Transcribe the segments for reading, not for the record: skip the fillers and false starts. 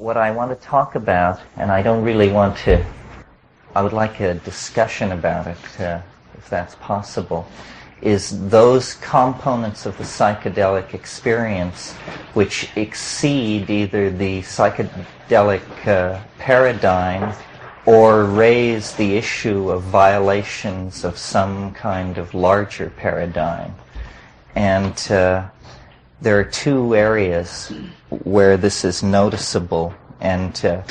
what I want to talk about, and I don't really want to, I would like a discussion about it, if that's possible, is those components of the psychedelic experience which exceed either the psychedelic paradigm or raise the issue of violations of some kind of larger paradigm. And there are two areas where this is noticeable, and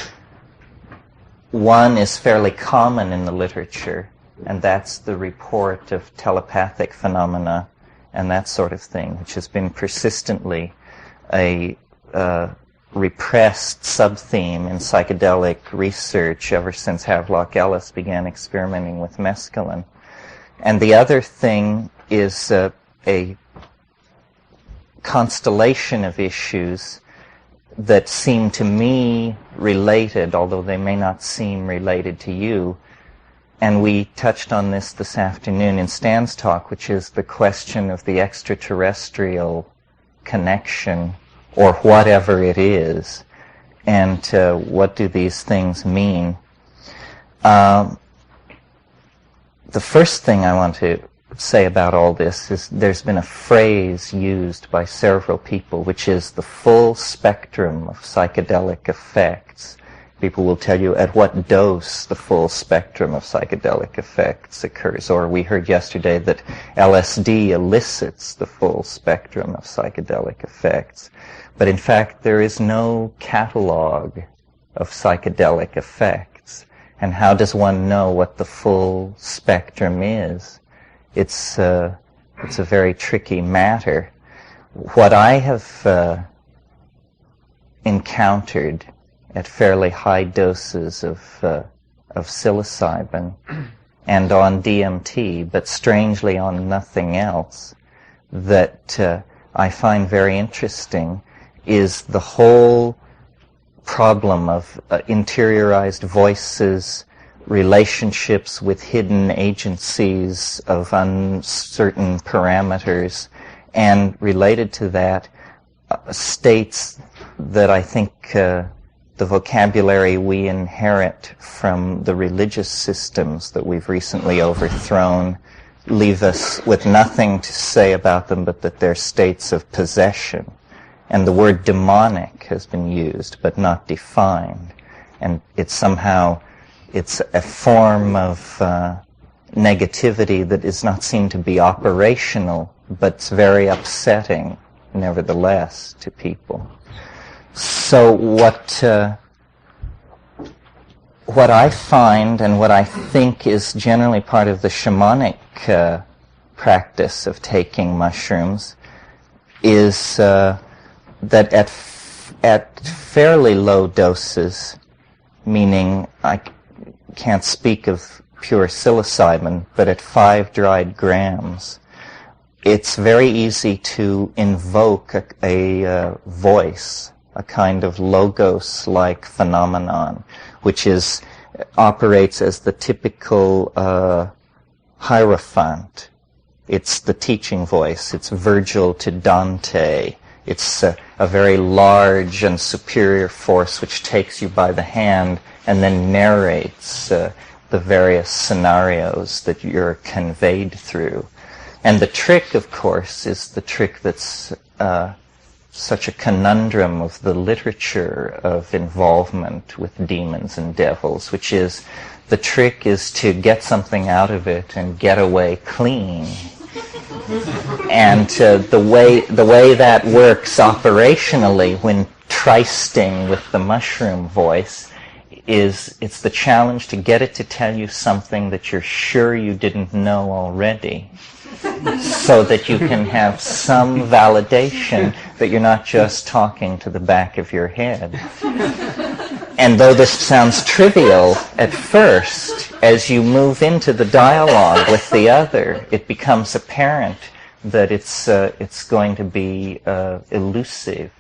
one is fairly common in the literature, and that's the report of telepathic phenomena and that sort of thing, which has been persistently a repressed sub-theme in psychedelic research ever since Havelock Ellis began experimenting with mescaline. And the other thing is a constellation of issues that seem to me related, although they may not seem related to you. And we touched on this afternoon in Stan's talk, which is the question of the extraterrestrial connection, or whatever it is, and what do these things mean. The first thing I want to say about all this is there's been a phrase used by several people, which is the full spectrum of psychedelic effects. People will tell you at what dose the full spectrum of psychedelic effects occurs. Or we heard yesterday that LSD elicits the full spectrum of psychedelic effects. But in fact, there is no catalog of psychedelic effects. And how does one know what the full spectrum is? It's a very tricky matter. What I have encountered at fairly high doses of psilocybin and on DMT, but strangely on nothing else, that I find very interesting is the whole problem of interiorized voices, relationships with hidden agencies of uncertain parameters, and related to that, states that I think the vocabulary we inherit from the religious systems that we've recently overthrown leave us with nothing to say about them but that they're states of possession. And the word demonic has been used but not defined. And it's a form of negativity that is not seen to be operational, but it's very upsetting, nevertheless, to people. So what I find and what I think is generally part of the shamanic practice of taking mushrooms is that at fairly low doses, meaning I can't speak of pure psilocybin, but at 5 dried grams, it's very easy to invoke a voice, a kind of logos-like phenomenon, which operates as the typical hierophant. It's the teaching voice. It's Virgil to Dante. It's a very large and superior force which takes you by the hand and then narrates the various scenarios that you're conveyed through. And the trick, of course, is the trick that's such a conundrum of the literature of involvement with demons and devils, which is the trick is to get something out of it and get away clean. And the way that works operationally when trysting with the mushroom voice is it's the challenge to get it to tell you something that you're sure you didn't know already, so that you can have some validation that you're not just talking to the back of your head. And though this sounds trivial at first, as you move into the dialogue with the other, it becomes apparent that it's going to be elusive.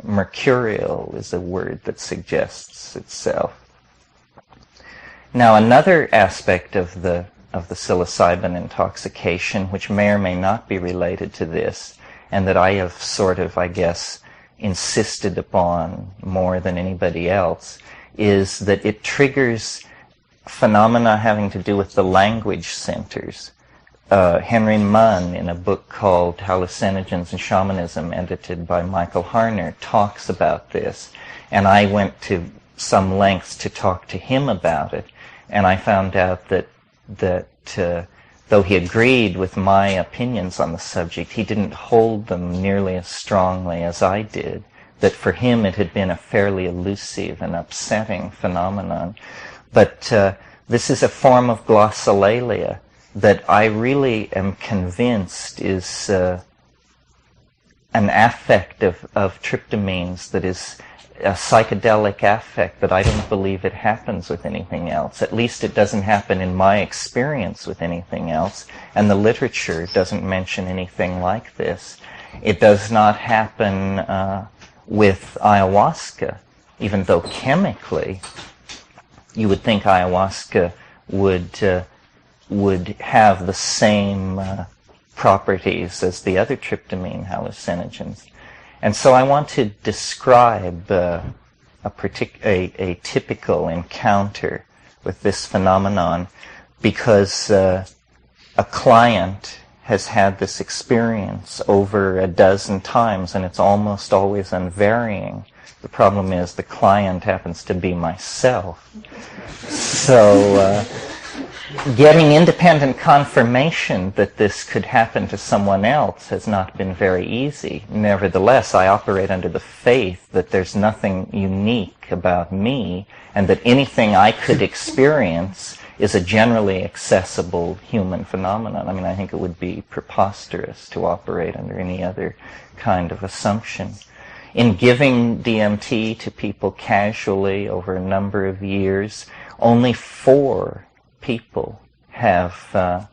Mercurial is a word that suggests itself. Now, another aspect of the psilocybin intoxication, which may or may not be related to this, and that I have sort of, I guess, insisted upon more than anybody else is that it triggers phenomena having to do with the language centers. Henry Munn, in a book called Hallucinogens and Shamanism, edited by Michael Harner, talks about this. And I went to some lengths to talk to him about it. And I found out that though he agreed with my opinions on the subject, he didn't hold them nearly as strongly as I did. That for him it had been a fairly elusive and upsetting phenomenon. But this is a form of glossolalia that I really am convinced is an affect of tryptamines that is a psychedelic affect that I don't believe it happens with anything else. At least it doesn't happen in my experience with anything else, and the literature doesn't mention anything like this. It does not happen with ayahuasca, even though chemically you would think ayahuasca would have the same properties as the other tryptamine hallucinogens. And so I want to describe a typical encounter with this phenomenon because a client has had this experience over a dozen times, and it's almost always unvarying. The problem is the client happens to be myself. So getting independent confirmation that this could happen to someone else has not been very easy. Nevertheless, I operate under the faith that there's nothing unique about me, and that anything I could experience is a generally accessible human phenomenon. I mean, I think it would be preposterous to operate under any other kind of assumption. In giving DMT to people casually over a number of years, only 4 people have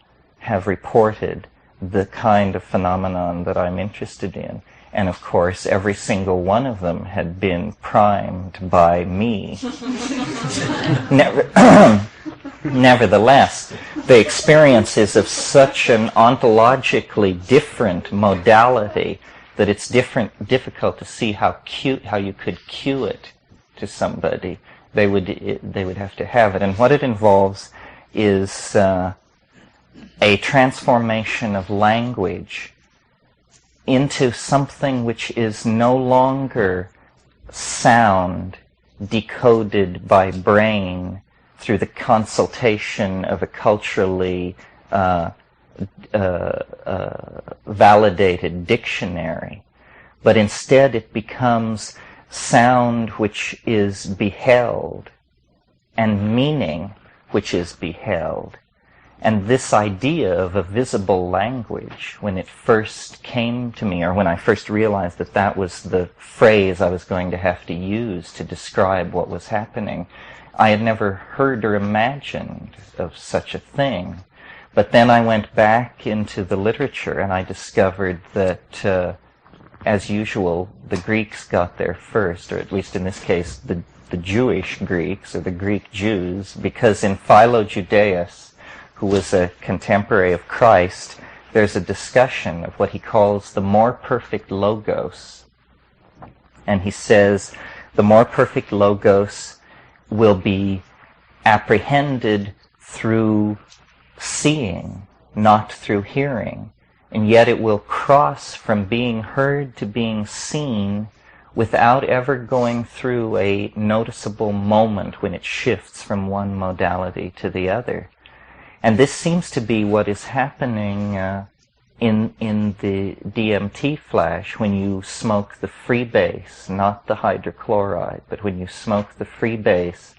reported the kind of phenomenon that I'm interested in. And of course, every single one of them had been primed by me. Nevertheless, the experience is of such an ontologically different modality that it's difficult to see how you could cue it to somebody. They would have to have it. And what it involves is a transformation of language into something which is no longer sound decoded by brain through the consultation of a culturally validated dictionary, but instead it becomes sound which is beheld and meaning which is beheld. And this idea of a visible language, when it first came to me, or when I first realized that that was the phrase I was going to have to use to describe what was happening, I had never heard or imagined of such a thing. But then I went back into the literature and I discovered that, as usual, the Greeks got there first, or at least in this case, the Jewish Greeks, or the Greek Jews, because in Philo-Judaeus, who was a contemporary of Christ, there's a discussion of what he calls the more perfect logos. And he says the more perfect logos will be apprehended through seeing, not through hearing. And yet it will cross from being heard to being seen without ever going through a noticeable moment when it shifts from one modality to the other. And this seems to be what is happening in the DMT flash when you smoke the freebase, not the hydrochloride, but when you smoke the freebase,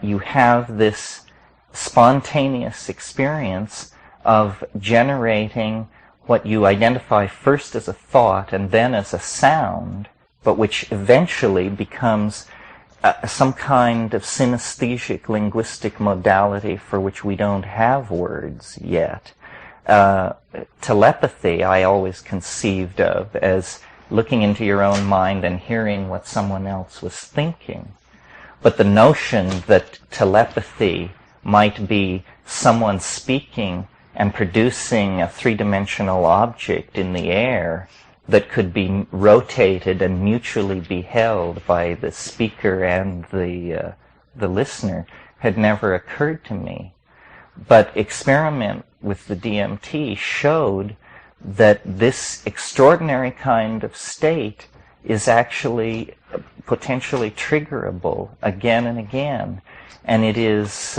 you have this spontaneous experience of generating what you identify first as a thought and then as a sound, but which eventually becomes some kind of synesthesic linguistic modality for which we don't have words yet. Telepathy I always conceived of as looking into your own mind and hearing what someone else was thinking. But the notion that telepathy might be someone speaking and producing a three-dimensional object in the air, that could be rotated and mutually be held by the speaker and the listener had never occurred to me. But experiment with the DMT showed that this extraordinary kind of state is actually potentially triggerable again and again. And it is,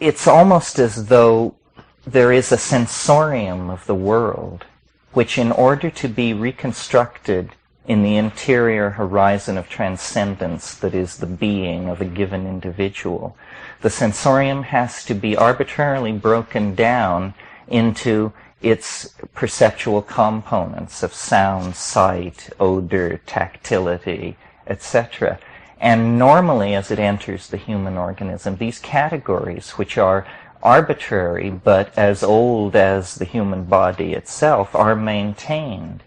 it's almost as though there is a sensorium of the world, which in order to be reconstructed in the interior horizon of transcendence that is the being of a given individual, the sensorium has to be arbitrarily broken down into its perceptual components of sound, sight, odor, tactility, etc. And normally, as it enters the human organism, these categories, which are arbitrary but as old as the human body itself, are maintained.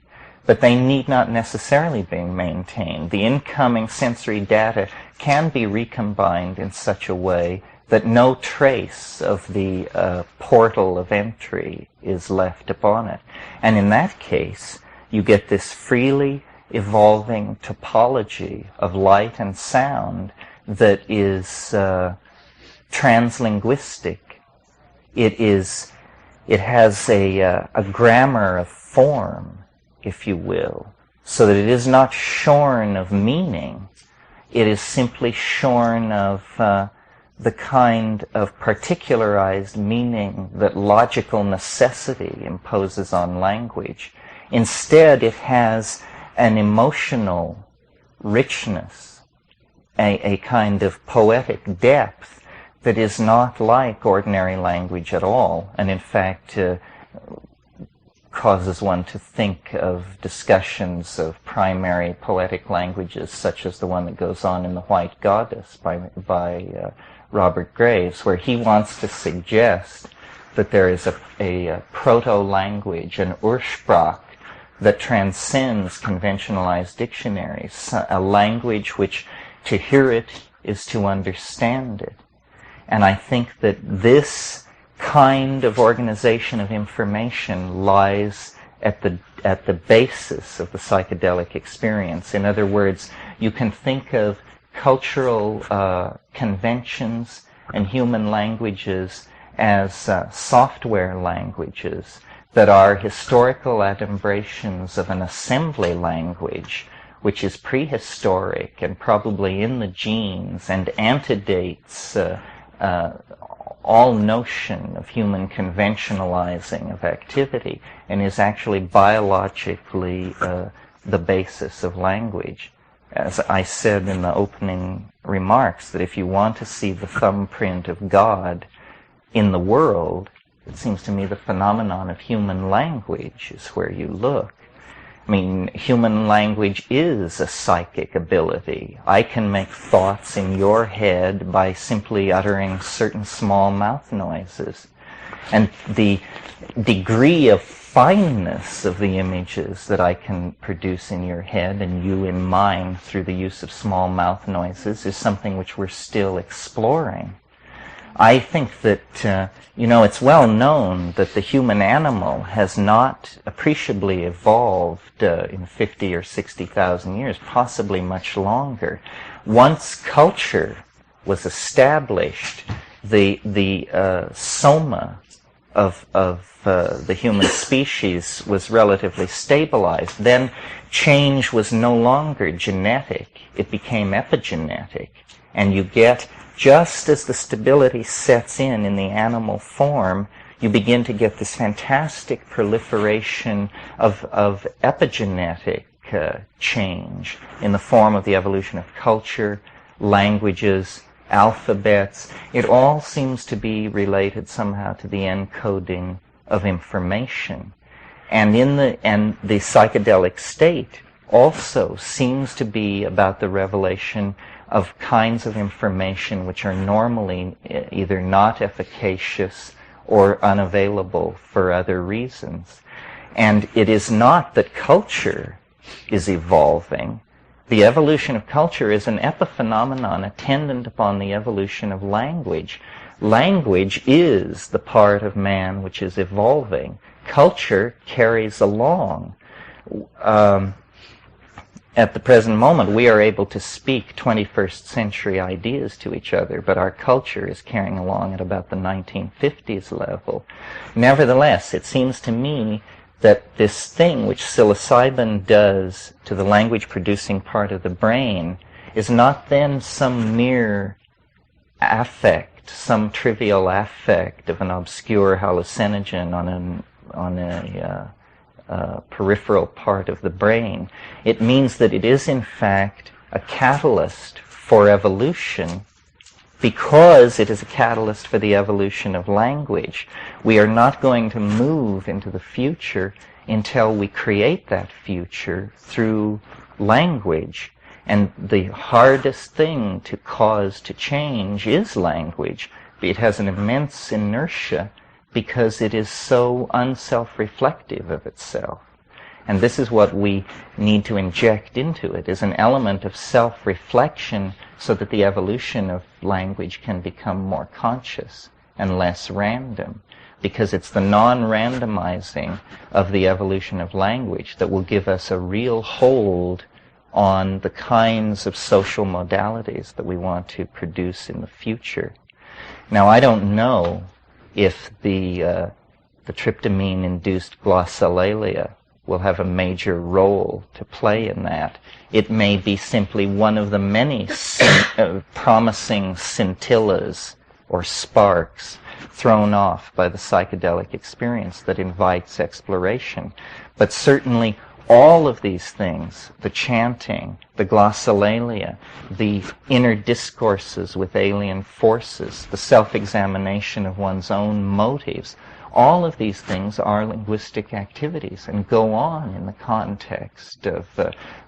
But they need not necessarily be maintained. The incoming sensory data can be recombined in such a way that no trace of the portal of entry is left upon it. And in that case, you get this freely evolving topology of light and sound that is translinguistic. It has a grammar of form, if you will, so that it is not shorn of meaning. It is simply shorn of the kind of particularized meaning that logical necessity imposes on language. Instead, it has an emotional richness, a kind of poetic depth that is not like ordinary language at all, and in fact causes one to think of discussions of primary poetic languages, such as the one that goes on in The White Goddess by Robert Graves, where he wants to suggest that there is a proto-language, an Ursprach, that transcends conventionalized dictionaries, a language which to hear it is to understand it. And I think that this kind of organization of information lies at the basis of the psychedelic experience. In other words, you can think of cultural conventions and human languages as software languages that are historical adumbrations of an assembly language which is prehistoric and probably in the genes and antedates all notion of human conventionalizing of activity and is actually biologically the basis of language. As I said in the opening remarks, that if you want to see the thumbprint of God in the world, it seems to me the phenomenon of human language is where you look. I mean, human language is a psychic ability. I can make thoughts in your head by simply uttering certain small mouth noises. And the degree of fineness of the images that I can produce in your head and you in mine through the use of small mouth noises is something which we're still exploring. I think that, it's well known that the human animal has not appreciably evolved in 50 or 60,000 years, possibly much longer. Once culture was established, the soma of the human species was relatively stabilized. Then change was no longer genetic. It became epigenetic. And you get, just as the stability sets in the animal form, you begin to get this fantastic proliferation of epigenetic change in the form of the evolution of culture, languages, alphabets. It all seems to be related somehow to the encoding of information. And the psychedelic state also seems to be about the revelation of kinds of information which are normally either not efficacious or unavailable for other reasons. And it is not that culture is evolving. The evolution of culture is an epiphenomenon attendant upon the evolution of language. Language is the part of man which is evolving. Culture carries along. At the present moment, we are able to speak 21st century ideas to each other, but our culture is carrying along at about the 1950s level. Nevertheless, it seems to me that this thing which psilocybin does to the language-producing part of the brain is not then some mere affect, some trivial affect of an obscure hallucinogen on a peripheral part of the brain. It means that it is in fact a catalyst for evolution. Because it is a catalyst for the evolution of language, we are not going to move into the future until we create that future through language. And the hardest thing to cause to change is language. It has an immense inertia because it is so unself-reflective of itself. And this is what we need to inject into it, is an element of self-reflection so that the evolution of language can become more conscious and less random. Because it's the non-randomizing of the evolution of language that will give us a real hold on the kinds of social modalities that we want to produce in the future. Now, I don't know if the tryptamine-induced glossolalia will have a major role to play in that. It may be simply one of the many promising scintillas or sparks thrown off by the psychedelic experience that invites exploration. But certainly all of these things, the chanting, the glossolalia, the inner discourses with alien forces, the self-examination of one's own motives, all of these things are linguistic activities and go on in the context of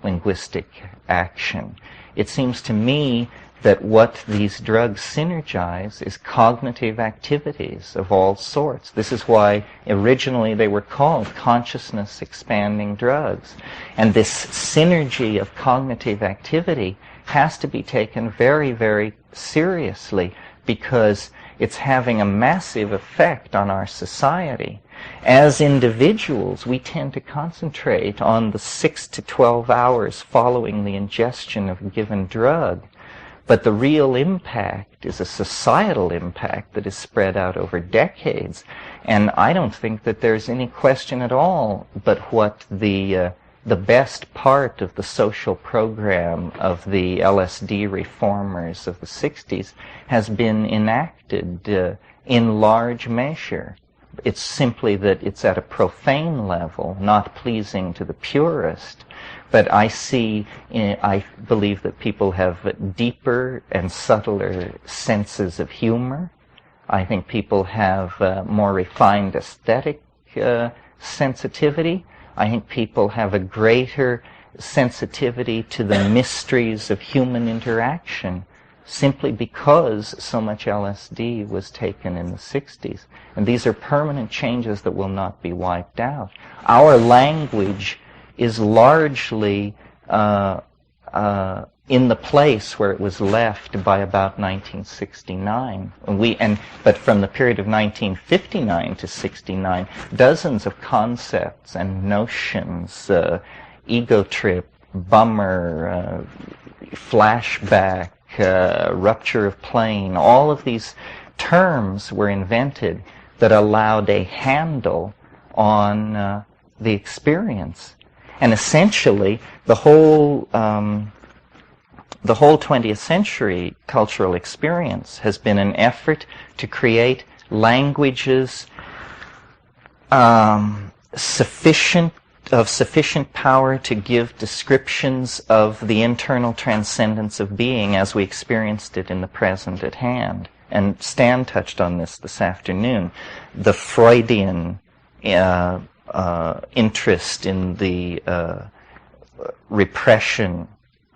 linguistic action. It seems to me that what these drugs synergize is cognitive activities of all sorts. This is why originally they were called consciousness-expanding drugs. And this synergy of cognitive activity has to be taken very, very seriously because it's having a massive effect on our society. As individuals, we tend to concentrate on the 6 to 12 hours following the ingestion of a given drug. But the real impact is a societal impact that is spread out over decades. And I don't think that there's any question at all but what the best part of the social program of the LSD reformers of the 60s has been enacted in large measure. It's simply that it's at a profane level, not pleasing to the purist. But I believe that people have deeper and subtler senses of humor. I think people have more refined aesthetic sensitivity. I think people have a greater sensitivity to the mysteries of human interaction simply because so much LSD was taken in the 60s. And these are permanent changes that will not be wiped out. Our language is largely in the place where it was left by about 1969. But from the period of 1959 to 69, dozens of concepts and notions, ego trip, bummer, flashback, rupture of plane, all of these terms were invented that allowed a handle on the experience. And essentially, the whole 20th century cultural experience has been an effort to create languages sufficient power to give descriptions of the internal transcendence of being as we experienced it in the present at hand. And Stan touched on this afternoon. The Freudian interest in the repression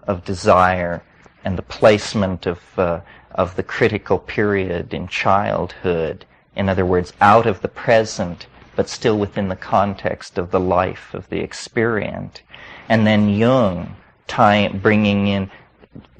of desire and the placement of the critical period in childhood, in other words, out of the present, but still within the context of the life of the experient. And then Jung bringing in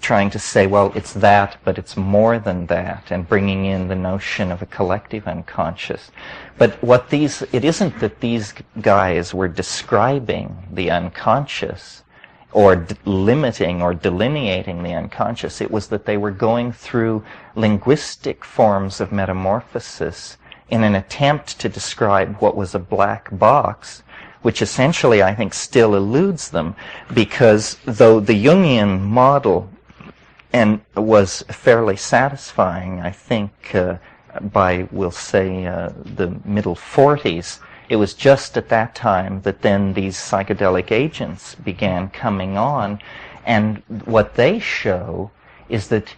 trying to say, well, it's that, but it's more than that, and bringing in the notion of a collective unconscious. But it isn't that these guys were describing the unconscious or limiting or delineating the unconscious. It was that they were going through linguistic forms of metamorphosis in an attempt to describe what was a black box, which essentially I think still eludes them, because though the Jungian model was fairly satisfying, I think by, we'll say, the middle 40s, it was just at that time that then these psychedelic agents began coming on, and what they show is that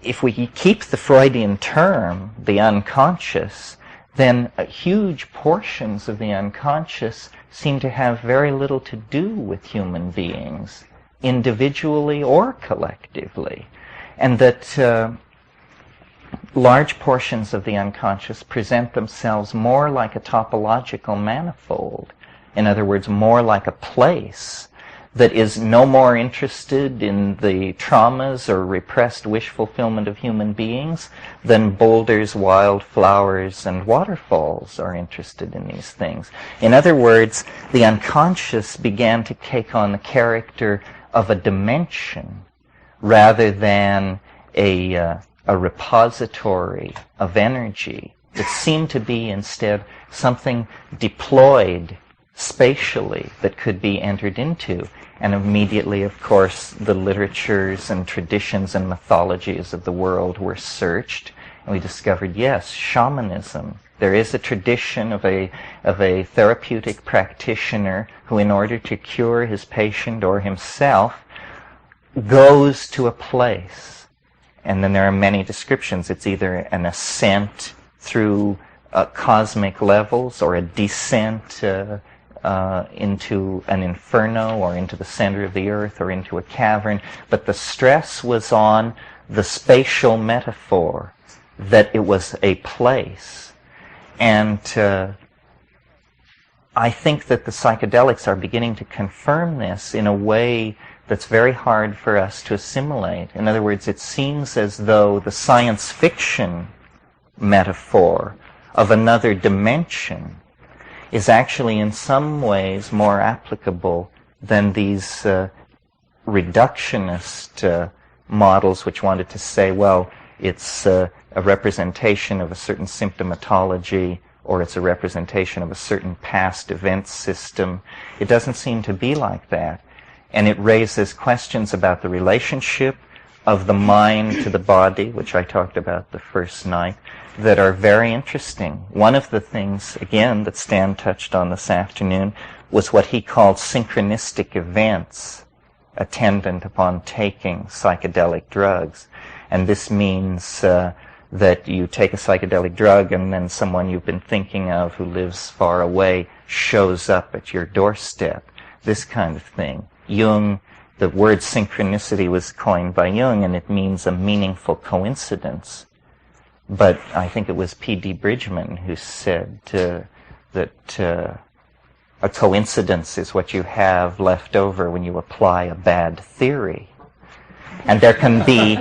if we keep the Freudian term, the unconscious, then huge portions of the unconscious seem to have very little to do with human beings, individually or collectively, and that large portions of the unconscious present themselves more like a topological manifold, in other words, more like a place that is no more interested in the traumas or repressed wish fulfillment of human beings than boulders, wildflowers, and waterfalls are interested in these things. In other words, the unconscious began to take on the character of a dimension rather than a repository of energy. It seemed to be instead something deployed spatially that could be entered into. And immediately, of course, the literatures and traditions and mythologies of the world were searched, and we discovered, yes, shamanism. There is a tradition of a therapeutic practitioner who, in order to cure his patient or himself, goes to a place. And then there are many descriptions. It's either an ascent through cosmic levels or a descent into an inferno or into the center of the earth or into a cavern. But the stress was on the spatial metaphor, that it was a place. And I think that the psychedelics are beginning to confirm this in a way that's very hard for us to assimilate. In other words, it seems as though the science fiction metaphor of another dimension is actually in some ways more applicable than these reductionist models which wanted to say, well, it's a representation of a certain symptomatology, or it's a representation of a certain past event system. It doesn't seem to be like that. And it raises questions about the relationship of the mind to the body, which I talked about the first night, that are very interesting. One of the things, again, that Stan touched on this afternoon was what he called synchronistic events attendant upon taking psychedelic drugs. And this means that you take a psychedelic drug and then someone you've been thinking of who lives far away shows up at your doorstep. This kind of thing. Jung, the word synchronicity was coined by Jung, and it means a meaningful coincidence. But I think it was P.D. Bridgman who said that a coincidence is what you have left over when you apply a bad theory. And there can be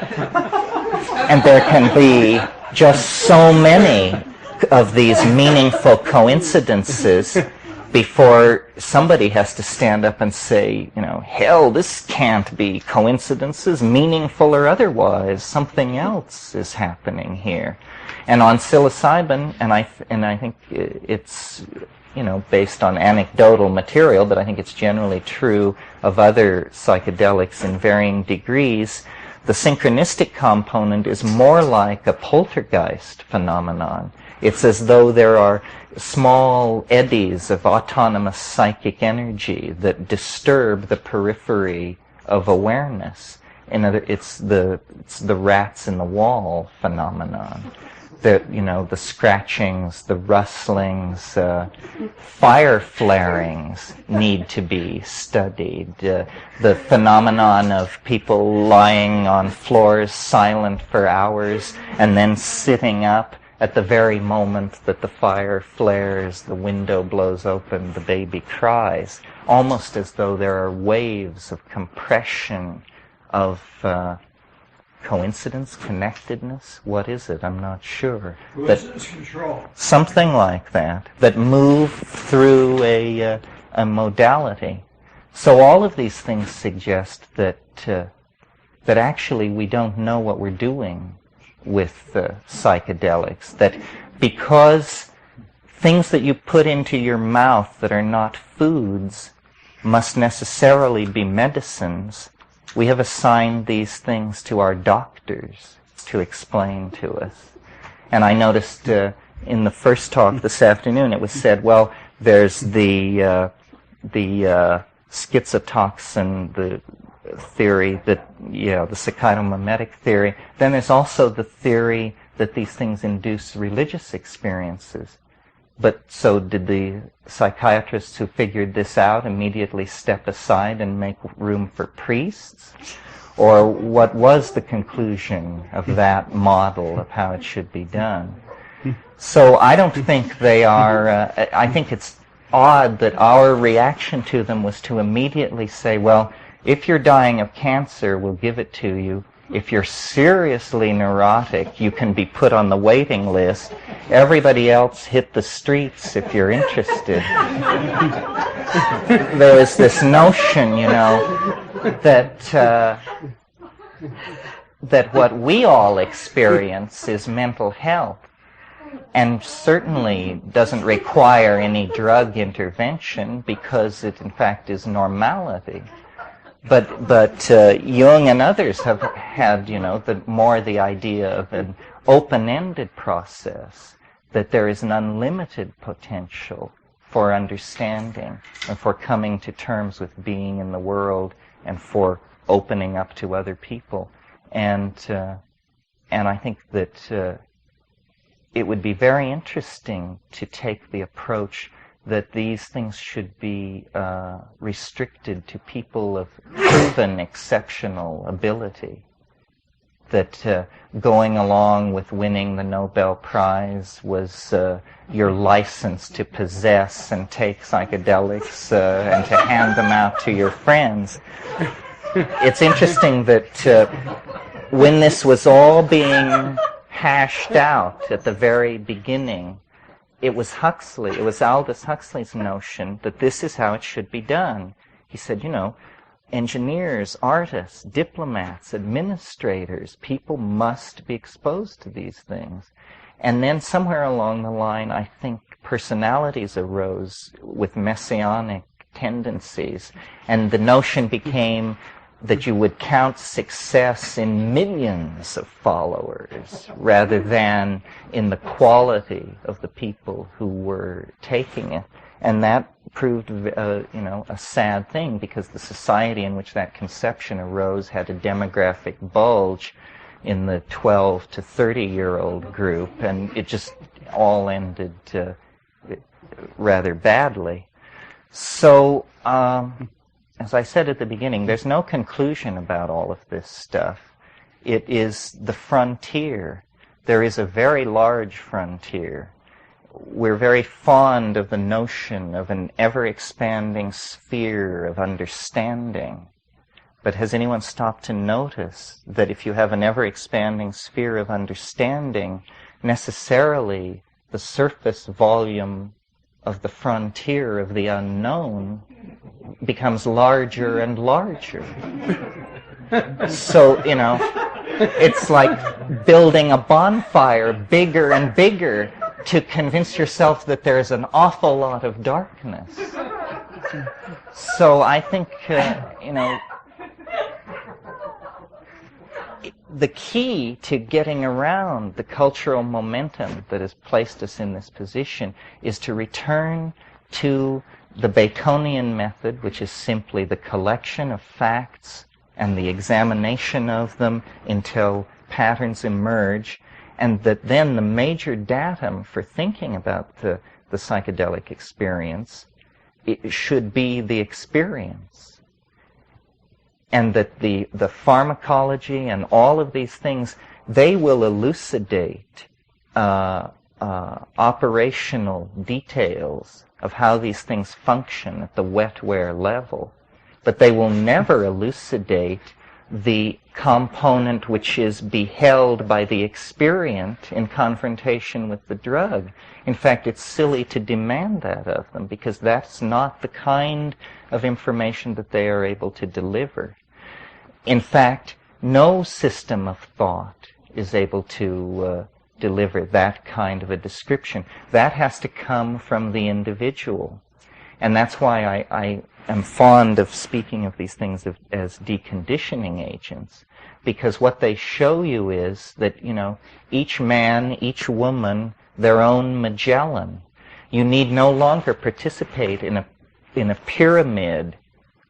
just so many of these meaningful coincidences before somebody has to stand up and say, hell, this can't be coincidences, meaningful or otherwise. Something else is happening here. And on psilocybin, and I think it's, based on anecdotal material, but I think it's generally true of other psychedelics in varying degrees, the synchronistic component is more like a poltergeist phenomenon. It's as though there are small eddies of autonomous psychic energy that disturb the periphery of awareness. It's the rats in the wall phenomenon. The scratchings, the rustlings, fire flarings need to be studied. The phenomenon of people lying on floors silent for hours and then sitting up at the very moment that the fire flares, the window blows open, the baby cries, almost as though there are waves of compression of coincidence, connectedness. What is it? I'm not sure. Coincidence control. Something like that, that move through a modality. So all of these things suggest that actually we don't know what we're doing with psychedelics. That because things that you put into your mouth that are not foods must necessarily be medicines, we have assigned these things to our doctors to explain to us. And I noticed in the first talk this afternoon, it was said, well, there's the schizotoxin, the theory that, the psychotomimetic theory. Then there's also the theory that these things induce religious experiences. But so did the psychiatrists who figured this out immediately step aside and make room for priests? Or what was the conclusion of that model of how it should be done? So I don't think they are, I think it's odd that our reaction to them was to immediately say, well, if you're dying of cancer, we'll give it to you. If you're seriously neurotic, you can be put on the waiting list. Everybody else hit the streets if you're interested. There is this notion, that what we all experience is mental health, and certainly doesn't require any drug intervention because it, in fact, is normality. But Jung and others have had, the idea of an open-ended process, that there is an unlimited potential for understanding and for coming to terms with being in the world and for opening up to other people. And I think that it would be very interesting to take the approach that these things should be restricted to people of proven exceptional ability. That going along with winning the Nobel Prize was your license to possess and take psychedelics and to hand them out to your friends. It's interesting that when this was all being hashed out at the very beginning, it was Aldous Huxley's notion that this is how it should be done. He said, engineers, artists, diplomats, administrators, people must be exposed to these things. And then somewhere along the line, I think personalities arose with messianic tendencies, and the notion became that you would count success in millions of followers rather than in the quality of the people who were taking it. And that proved, a sad thing, because the society in which that conception arose had a demographic bulge in the 12 to 30-year-old group, and it just all ended rather badly. So, as I said at the beginning, there's no conclusion about all of this stuff. It is the frontier. There is a very large frontier. We're very fond of the notion of an ever-expanding sphere of understanding. But has anyone stopped to notice that if you have an ever-expanding sphere of understanding, necessarily the surface volume of the frontier of the unknown becomes larger and larger. So, it's like building a bonfire bigger and bigger to convince yourself that there's an awful lot of darkness. So I think, the key to getting around the cultural momentum that has placed us in this position is to return to the Baconian method, which is simply the collection of facts and the examination of them until patterns emerge, and that then the major datum for thinking about the psychedelic experience, it should be the experience. And that the pharmacology and all of these things, they will elucidate operational details of how these things function at the wetware level. But they will never elucidate the component which is beheld by the experient in confrontation with the drug. In fact, it's silly to demand that of them, because that's not the kind of information that they are able to deliver. In fact, no system of thought is able to deliver that kind of a description. That has to come from the individual. And that's why I am fond of speaking of these things as deconditioning agents, because what they show you is that, you know, each man, each woman, their own Magellan. You need no longer participate in a pyramid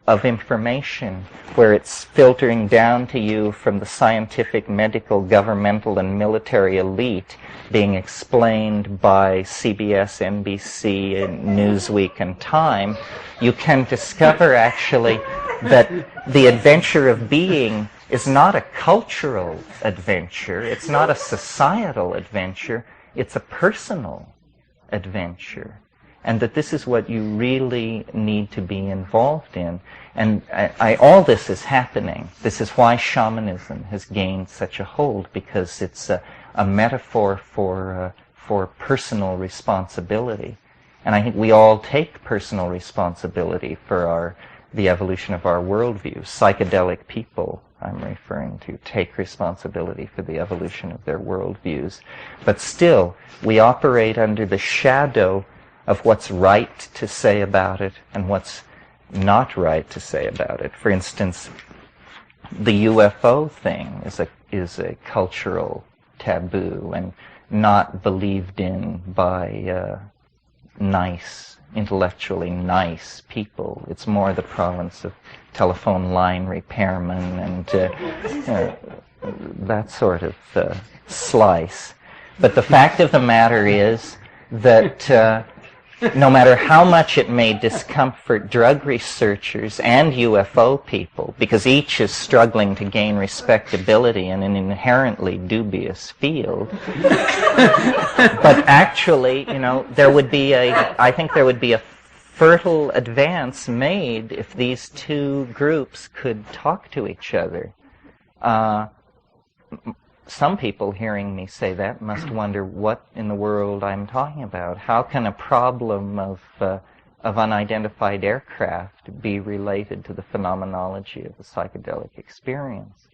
of information where it's filtering down to you from the scientific, medical, governmental, and military elite, being explained by CBS, NBC, and Newsweek, and Time. You can discover, actually, that the adventure of being is not a cultural adventure, it's not a societal adventure, it's a personal adventure. And that this is what you really need to be involved in. And all this is happening. This is why shamanism has gained such a hold, because it's a metaphor for personal responsibility. And I think we all take personal responsibility for the evolution of our worldview. Psychedelic people, I'm referring to, take responsibility for the evolution of their worldviews. But still, we operate under the shadow of what's right to say about it and what's not right to say about it. For instance, the UFO thing is a cultural taboo and not believed in by intellectually nice people. It's more the province of telephone line repairmen and that sort of slice. But the fact of the matter is that no matter how much it may discomfort drug researchers and UFO people, because each is struggling to gain respectability in an inherently dubious field, but actually, you know, I think there would be a fertile advance made if these two groups could talk to each other. Some people hearing me say that must wonder what in the world I'm talking about. How can a problem of unidentified aircraft be related to the phenomenology of the psychedelic experience?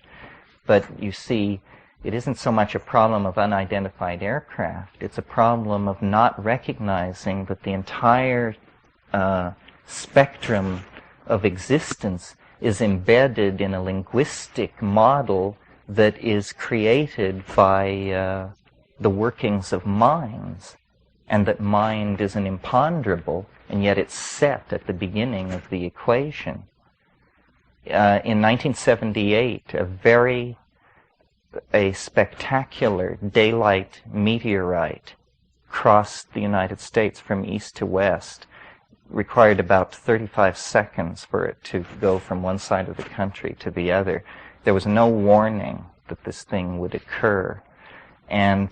But you see, it isn't so much a problem of unidentified aircraft. It's a problem of not recognizing that the entire spectrum of existence is embedded in a linguistic model that is created by the workings of minds, and that mind is an imponderable, and yet it's set at the beginning of the equation. In 1978, a spectacular daylight meteorite crossed the United States from east to west. Required about 35 seconds for it to go from one side of the country to the other. There was no warning that this thing would occur. And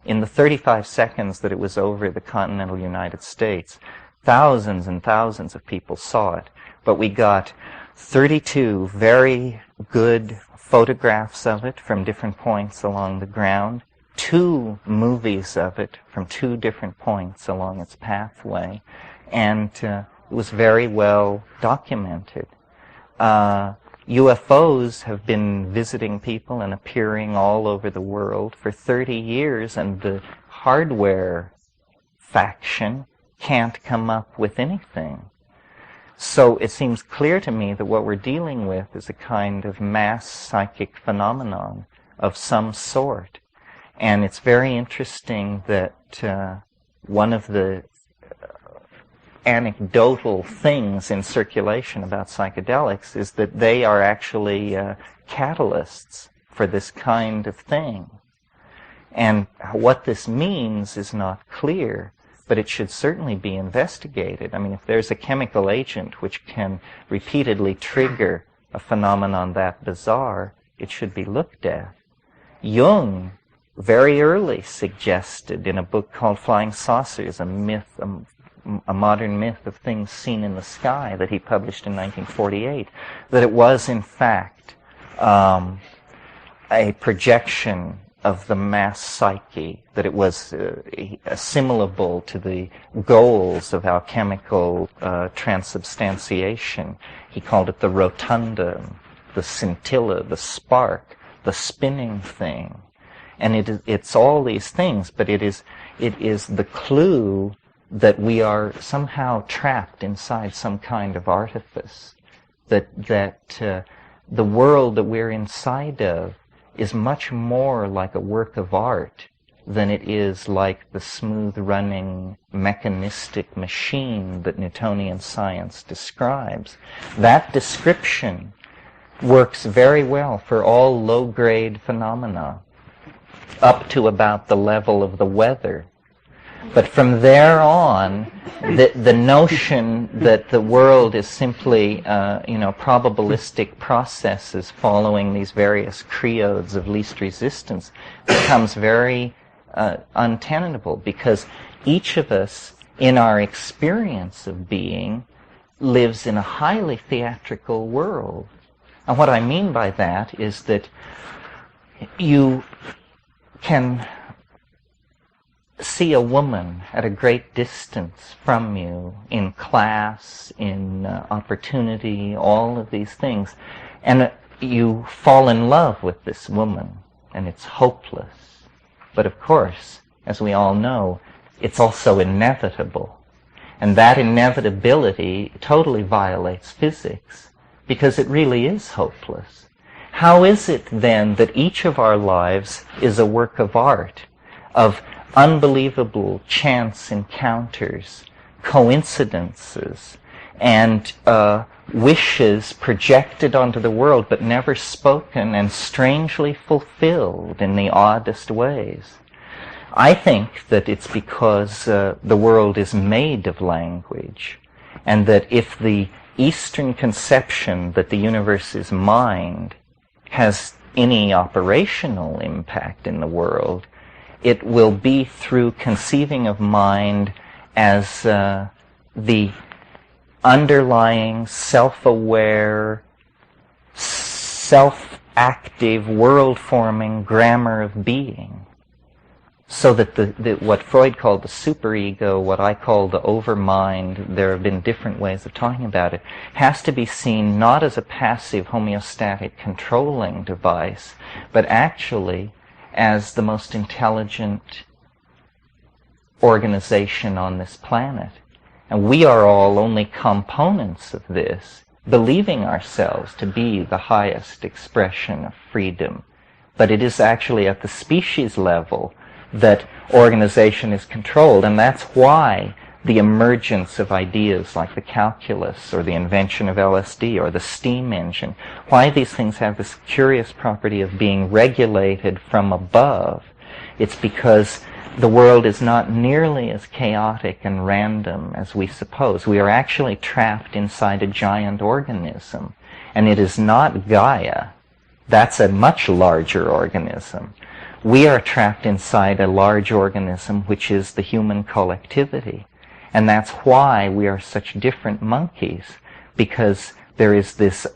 in the 35 seconds that it was over the continental United States, thousands and thousands of people saw it. But we got 32 very good photographs of it from different points along the ground, 2 movies of it from 2 different points along its pathway, and it was very well documented. UFOs have been visiting people and appearing all over the world for 30 years, and the hardware faction can't come up with anything. So it seems clear to me that what we're dealing with is a kind of mass psychic phenomenon of some sort. And it's very interesting that one of the anecdotal things in circulation about psychedelics is that they are actually catalysts for this kind of thing. And what this means is not clear, but it should certainly be investigated. I mean, if there's a chemical agent which can repeatedly trigger a phenomenon that bizarre, it should be looked at. Jung very early suggested in a book called Flying Saucers, a modern myth of things seen in the sky that he published in 1948, that it was in fact a projection of the mass psyche, that it was assimilable to the goals of alchemical transubstantiation. He called it the rotunda, the scintilla, the spark, the spinning thing. And it's all these things, but it is the clue that we are somehow trapped inside some kind of artifice, that the world that we're inside of is much more like a work of art than it is like the smooth-running mechanistic machine that Newtonian science describes. That description works very well for all low-grade phenomena, up to about the level of the weather. But from there on, the notion that the world is simply, probabilistic processes following these various creodes of least resistance becomes very untenable, because each of us, in our experience of being, lives in a highly theatrical world. And what I mean by that is that you can see a woman at a great distance from you, in class, in opportunity, all of these things, and you fall in love with this woman, and it's hopeless. But of course, as we all know, it's also inevitable. And that inevitability totally violates physics, because it really is hopeless. How is it then that each of our lives is a work of art, of unbelievable chance encounters, coincidences, and wishes projected onto the world but never spoken and strangely fulfilled in the oddest ways? I think that it's because the world is made of language, and that if the Eastern conception that the universe is mind has any operational impact in the world, it will be through conceiving of mind as the underlying, self-aware, self-active, world-forming grammar of being. So that what Freud called the superego, what I call the overmind, there have been different ways of talking about it, has to be seen not as a passive homeostatic controlling device, but actually as the most intelligent organization on this planet. And we are all only components of this, believing ourselves to be the highest expression of freedom. But it is actually at the species level that organization is controlled, and that's why the emergence of ideas like the calculus or the invention of LSD or the steam engine, why these things have this curious property of being regulated from above. It's because the world is not nearly as chaotic and random as we suppose. We are actually trapped inside a giant organism, and it is not Gaia. That's a much larger organism. We are trapped inside a large organism, which is the human collectivity. And that's why we are such different monkeys, because there is this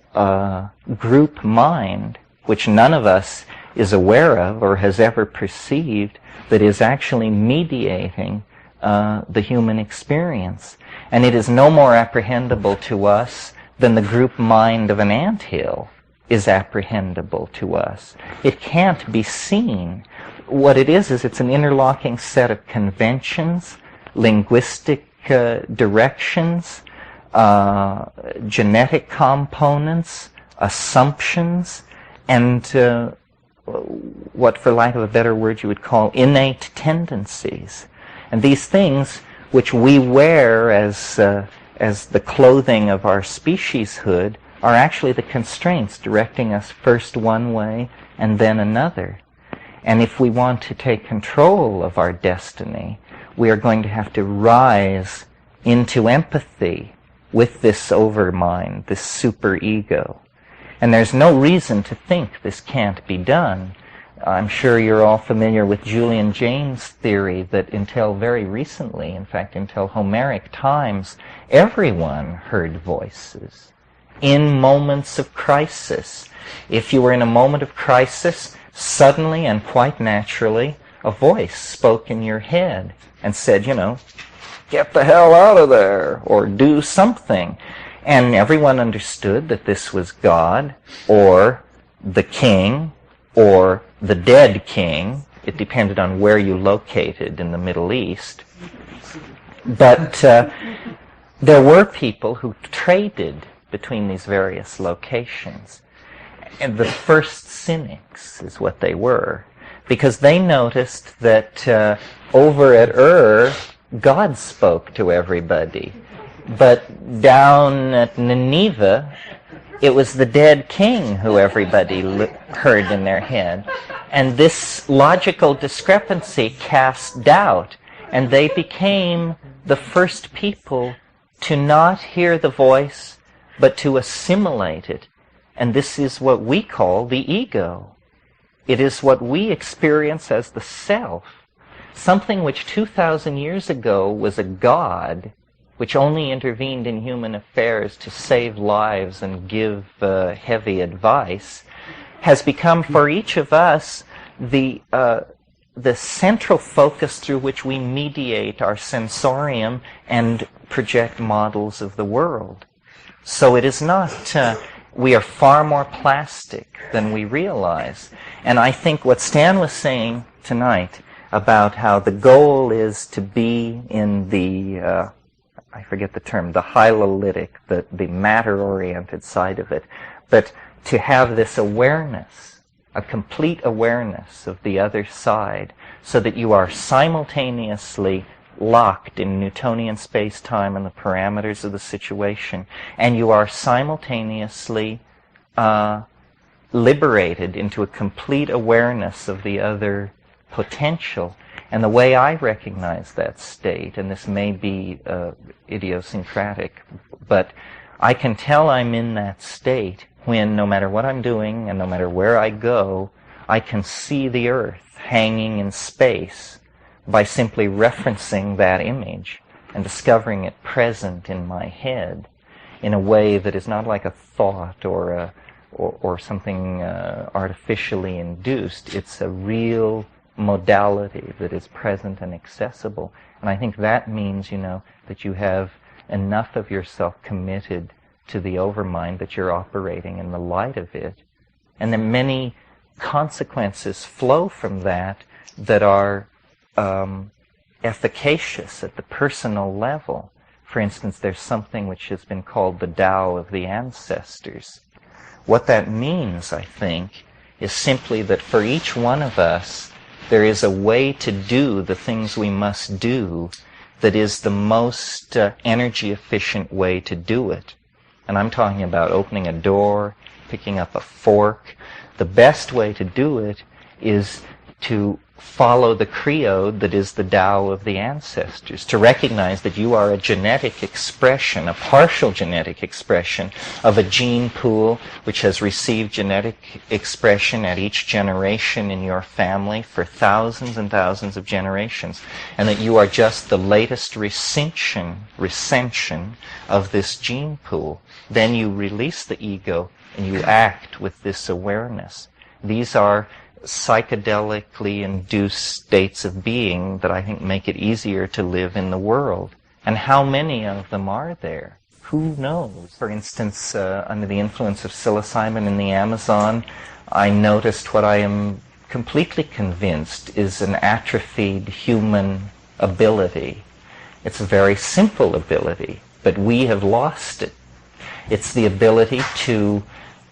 group mind, which none of us is aware of or has ever perceived, that is actually mediating the human experience. And it is no more apprehendable to us than the group mind of an anthill is apprehendable to us. It can't be seen. What it is it's an interlocking set of conventions, linguistic directions, genetic components, assumptions, and what, for lack of a better word, you would call innate tendencies. And these things, which we wear as the clothing of our specieshood, are actually the constraints directing us first one way and then another. And if we want to take control of our destiny, we are going to have to rise into empathy with this overmind, this superego. And there's no reason to think this can't be done. I'm sure you're all familiar with Julian Jaynes' theory that until very recently, in fact, until Homeric times, everyone heard voices in moments of crisis. If you were in a moment of crisis, suddenly and quite naturally, a voice spoke in your head and said, get the hell out of there, or do something. And everyone understood that this was God, or the king, or the dead king. It depended on where you located in the Middle East. But there were people who traded between these various locations. And the first cynics is what they were, because they noticed that over at Ur, God spoke to everybody. But down at Nineveh, it was the dead king who everybody heard in their head. And this logical discrepancy cast doubt, and they became the first people to not hear the voice, but to assimilate it. And this is what we call the ego. It is what we experience as the self. Something which 2,000 years ago was a god, which only intervened in human affairs to save lives and give heavy advice, has become for each of us the central focus through which we mediate our sensorium and project models of the world. So it is not, we are far more plastic than we realize. And I think what Stan was saying tonight about how the goal is to be in the, I forget the term, the hylolytic, the matter-oriented side of it, but to have this awareness, a complete awareness of the other side, so that you are simultaneously locked in Newtonian space-time and the parameters of the situation, and you are simultaneously liberated into a complete awareness of the other potential. And the way I recognize that state, and this may be idiosyncratic, but I can tell I'm in that state when, no matter what I'm doing and no matter where I go, I can see the earth hanging in space by simply referencing that image and discovering it present in my head in a way that is not like a thought or something artificially induced. It's a real modality that is present and accessible. And I think that means, that you have enough of yourself committed to the overmind that you're operating in the light of it. And then many consequences flow from that are efficacious at the personal level. For instance, there's something which has been called the Tao of the ancestors. What that means, I think, is simply that for each one of us, there is a way to do the things we must do that is the most energy-efficient way to do it. And I'm talking about opening a door, picking up a fork. The best way to do it is to follow the creed that is the Tao of the ancestors, to recognize that you are a genetic expression, a partial genetic expression of a gene pool which has received genetic expression at each generation in your family for thousands and thousands of generations, and that you are just the latest recension of this gene pool. Then you release the ego and you act with this awareness. These are psychedelically induced states of being that I think make it easier to live in the world. And how many of them are there? Who knows? For instance, under the influence of psilocybin in the Amazon, I noticed what I am completely convinced is an atrophied human ability. It's a very simple ability, but we have lost it. It's the ability to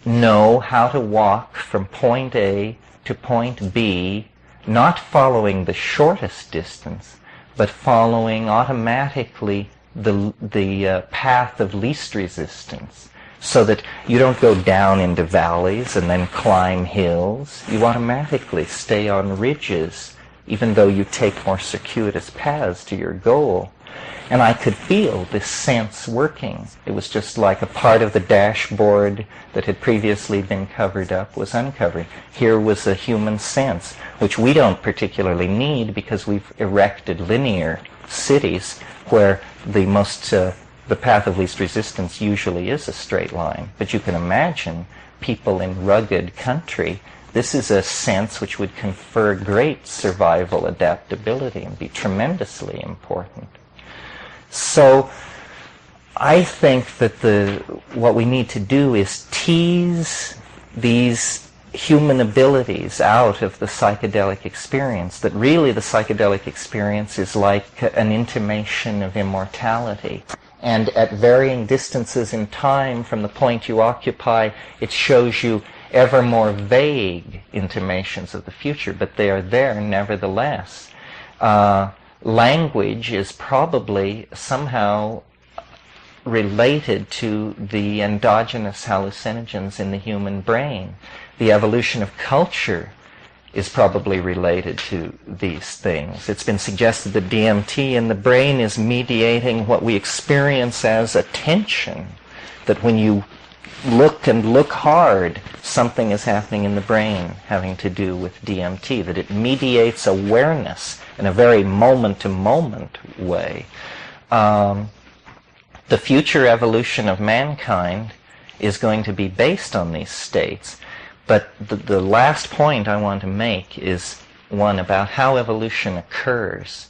know how to walk from point A to point B, not following the shortest distance, but following automatically the path of least resistance, so that you don't go down into valleys and then climb hills. You automatically stay on ridges, even though you take more circuitous paths to your goal. And I could feel this sense working. It was just like a part of the dashboard that had previously been covered up was uncovered. Here was a human sense, which we don't particularly need because we've erected linear cities where the most the path of least resistance usually is a straight line. But you can imagine people in rugged country, this is a sense which would confer great survival adaptability and be tremendously important. So I think that what we need to do is tease these human abilities out of the psychedelic experience, that really the psychedelic experience is like an intimation of immortality. And at varying distances in time from the point you occupy, it shows you ever more vague intimations of the future, but they are there nevertheless. Language is probably somehow related to the endogenous hallucinogens in the human brain. The evolution of culture is probably related to these things. It's been suggested that DMT in the brain is mediating what we experience as attention, that when you look and look hard, something is happening in the brain having to do with DMT, that it mediates awareness in a very moment-to-moment way. The future evolution of mankind is going to be based on these states. But the last point I want to make is one about how evolution occurs.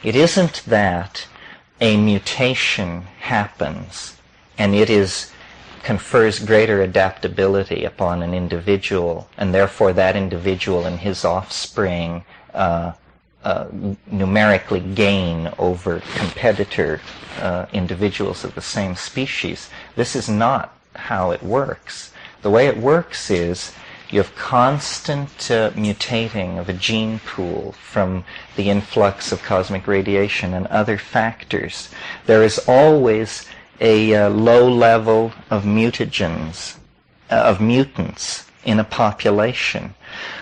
It isn't that a mutation happens and it confers greater adaptability upon an individual, and therefore that individual and his offspring numerically gain over competitor individuals of the same species. This is not how it works. The way it works is you have constant mutating of a gene pool from the influx of cosmic radiation and other factors. There is always a low level of mutagens, of mutants in a population.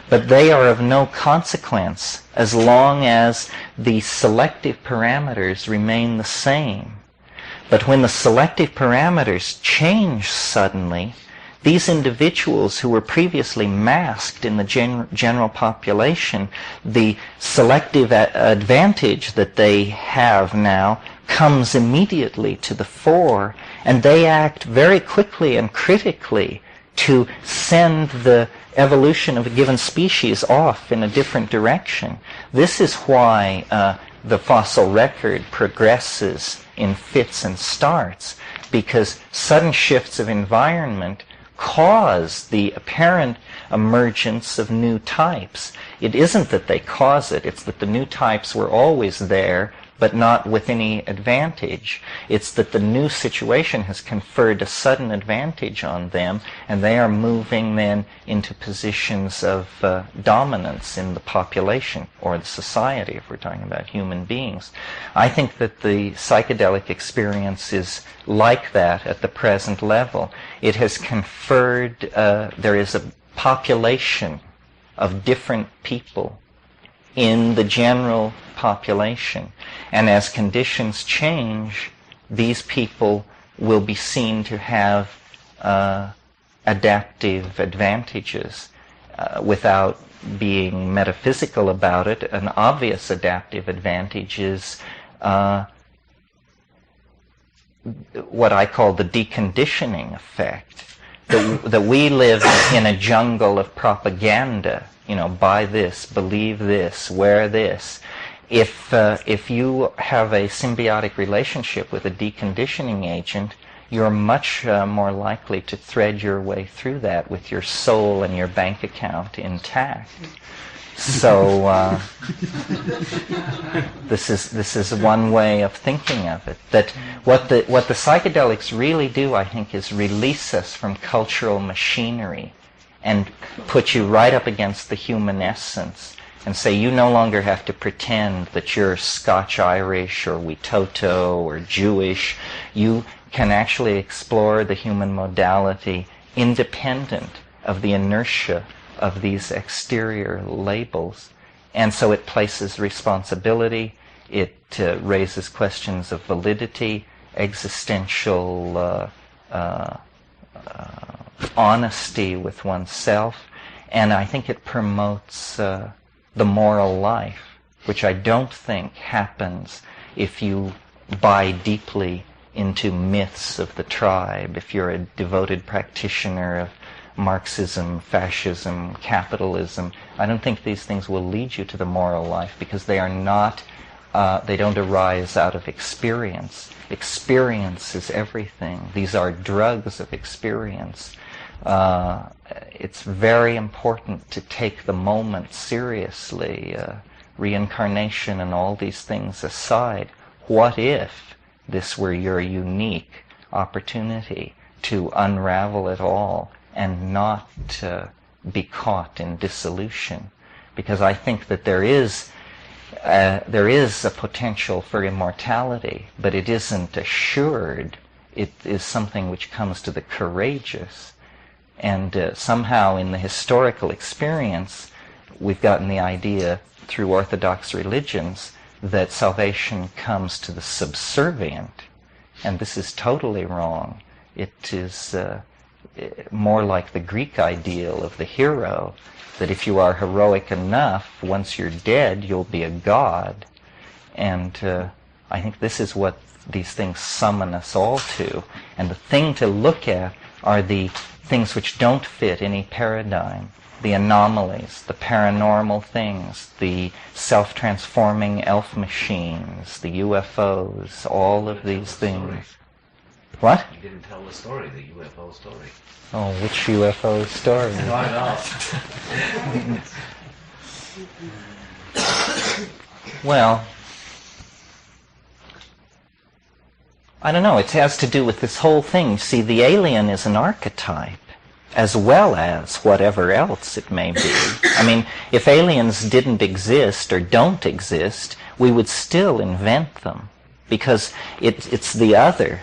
But they are of no consequence as long as the selective parameters remain the same. But when the selective parameters change suddenly, these individuals who were previously masked in the general population, the selective advantage that they have now comes immediately to the fore, and they act very quickly and critically to send the evolution of a given species off in a different direction. This is why the fossil record progresses in fits and starts, because sudden shifts of environment cause the apparent emergence of new types. It isn't that they cause it, it's that the new types were always there, but not with any advantage. It's that the new situation has conferred a sudden advantage on them, and they are moving then into positions of dominance in the population or the society, if we're talking about human beings. I think that the psychedelic experience is like that at the present level. It has conferred, there is a population of different people in the general population. And as conditions change, these people will be seen to have adaptive advantages without being metaphysical about it. An obvious adaptive advantage is what I call the deconditioning effect. That we live in a jungle of propaganda. You know, buy this, believe this, wear this. If you have a symbiotic relationship with a deconditioning agent, you're much more likely to thread your way through that with your soul and your bank account intact. So this is one way of thinking of it. That what the psychedelics really do, I think, is release us from cultural machinery and put you right up against the human essence and say you no longer have to pretend that you're Scotch-Irish or Witoto or Jewish. You can actually explore the human modality independent of the inertia of these exterior labels. And so it places responsibility, it raises questions of validity, existential honesty with oneself, and I think it promotes the moral life, which I don't think happens if you buy deeply into myths of the tribe, if you're a devoted practitioner of Marxism, fascism, capitalism, I don't think these things will lead you to the moral life, because they are not, they don't arise out of experience. Experience is everything. These are drugs of experience. It's very important to take the moment seriously, reincarnation and all these things aside. What if this were your unique opportunity to unravel it all and not be caught in dissolution? Because I think that there is a potential for immortality, but it isn't assured. It is something which comes to the courageous. And somehow in the historical experience, we've gotten the idea through Orthodox religions that salvation comes to the subservient. And this is totally wrong. It is more like the Greek ideal of the hero, that if you are heroic enough, once you're dead, you'll be a god. And I think this is what these things summon us all to. And the thing to look at are the things which don't fit any paradigm, the anomalies, the paranormal things, the self-transforming elf machines, the UFOs, all of these things. What? You didn't tell the story, the UFO story. Oh, which UFO story? Why not? Well, I don't know. It has to do with this whole thing. See, the alien is an archetype, as well as whatever else it may be. I mean, if aliens didn't exist or don't exist, we would still invent them, because it's the other.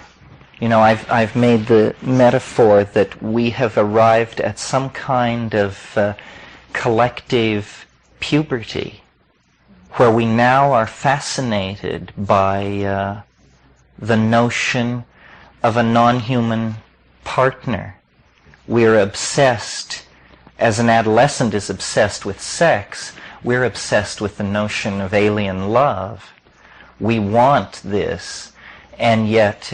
You know, I've made the metaphor that we have arrived at some kind of collective puberty, where we now are fascinated by the notion of a non-human partner. We're obsessed, as an adolescent is obsessed with sex, we're obsessed with the notion of alien love. We want this, and yet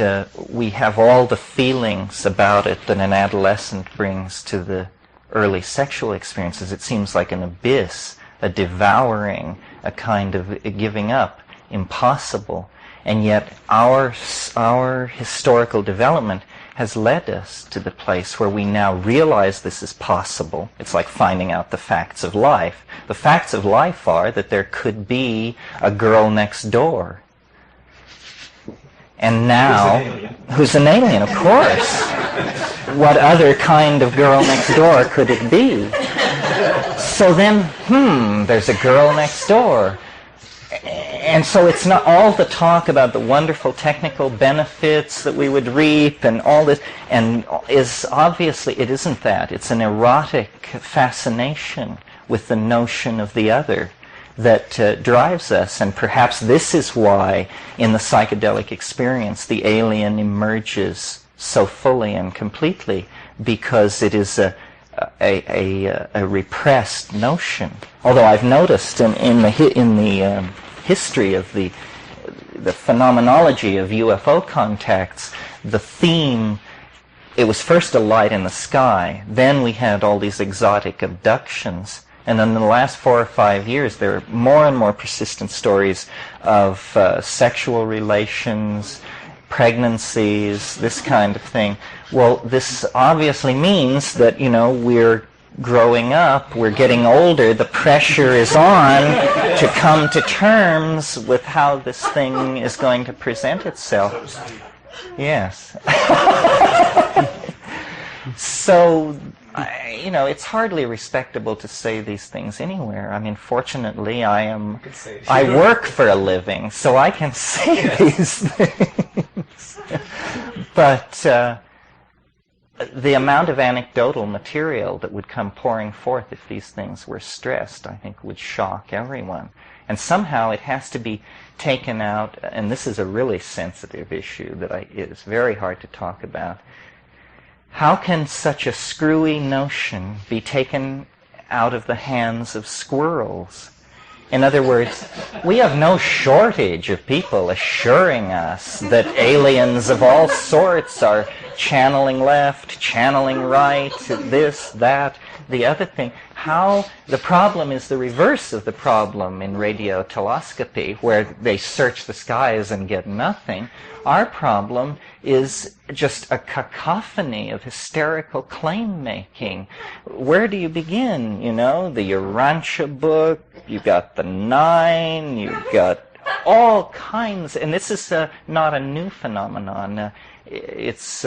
we have all the feelings about it that an adolescent brings to the early sexual experiences. It seems like an abyss, a devouring, a kind of giving up, impossible. And yet our historical development has led us to the place where we now realize this is possible. It's like finding out the facts of life. The facts of life are that there could be a girl next door. And now, who's an alien, of course. What other kind of girl next door could it be? So then, there's a girl next door. And so it's not all the talk about the wonderful technical benefits that we would reap and all this, and is obviously, it isn't that. It's an erotic fascination with the notion of the other that drives us. And perhaps this is why in the psychedelic experience the alien emerges so fully and completely, because it is a repressed notion. Although I've noticed in the history of the phenomenology of UFO contacts, the theme, it was first a light in the sky, then we had all these exotic abductions, and then in the last 4 or 5 years there are more and more persistent stories of sexual relations, pregnancies, this kind of thing. Well, this obviously means that, you know, we're growing up, we're getting older, the pressure is on to come to terms with how this thing is going to present itself. Yes. So, you know, it's hardly respectable to say these things anywhere. I mean, fortunately, I work for a living, so I can say these things. But the amount of anecdotal material that would come pouring forth if these things were stressed, I think, would shock everyone. And somehow it has to be taken out, and this is a really sensitive issue that it is very hard to talk about. How can such a screwy notion be taken out of the hands of squirrels In other words, we have no shortage of people assuring us that aliens of all sorts are channeling left, channeling right, this, that, the other thing. How the problem is the reverse of the problem in radiotelescopy, where they search the skies and get nothing. Our problem is just a cacophony of hysterical claim-making. Where do you begin? You know, the Urantia book, you've got the Nine, you've got all kinds, and this is not a new phenomenon. It's,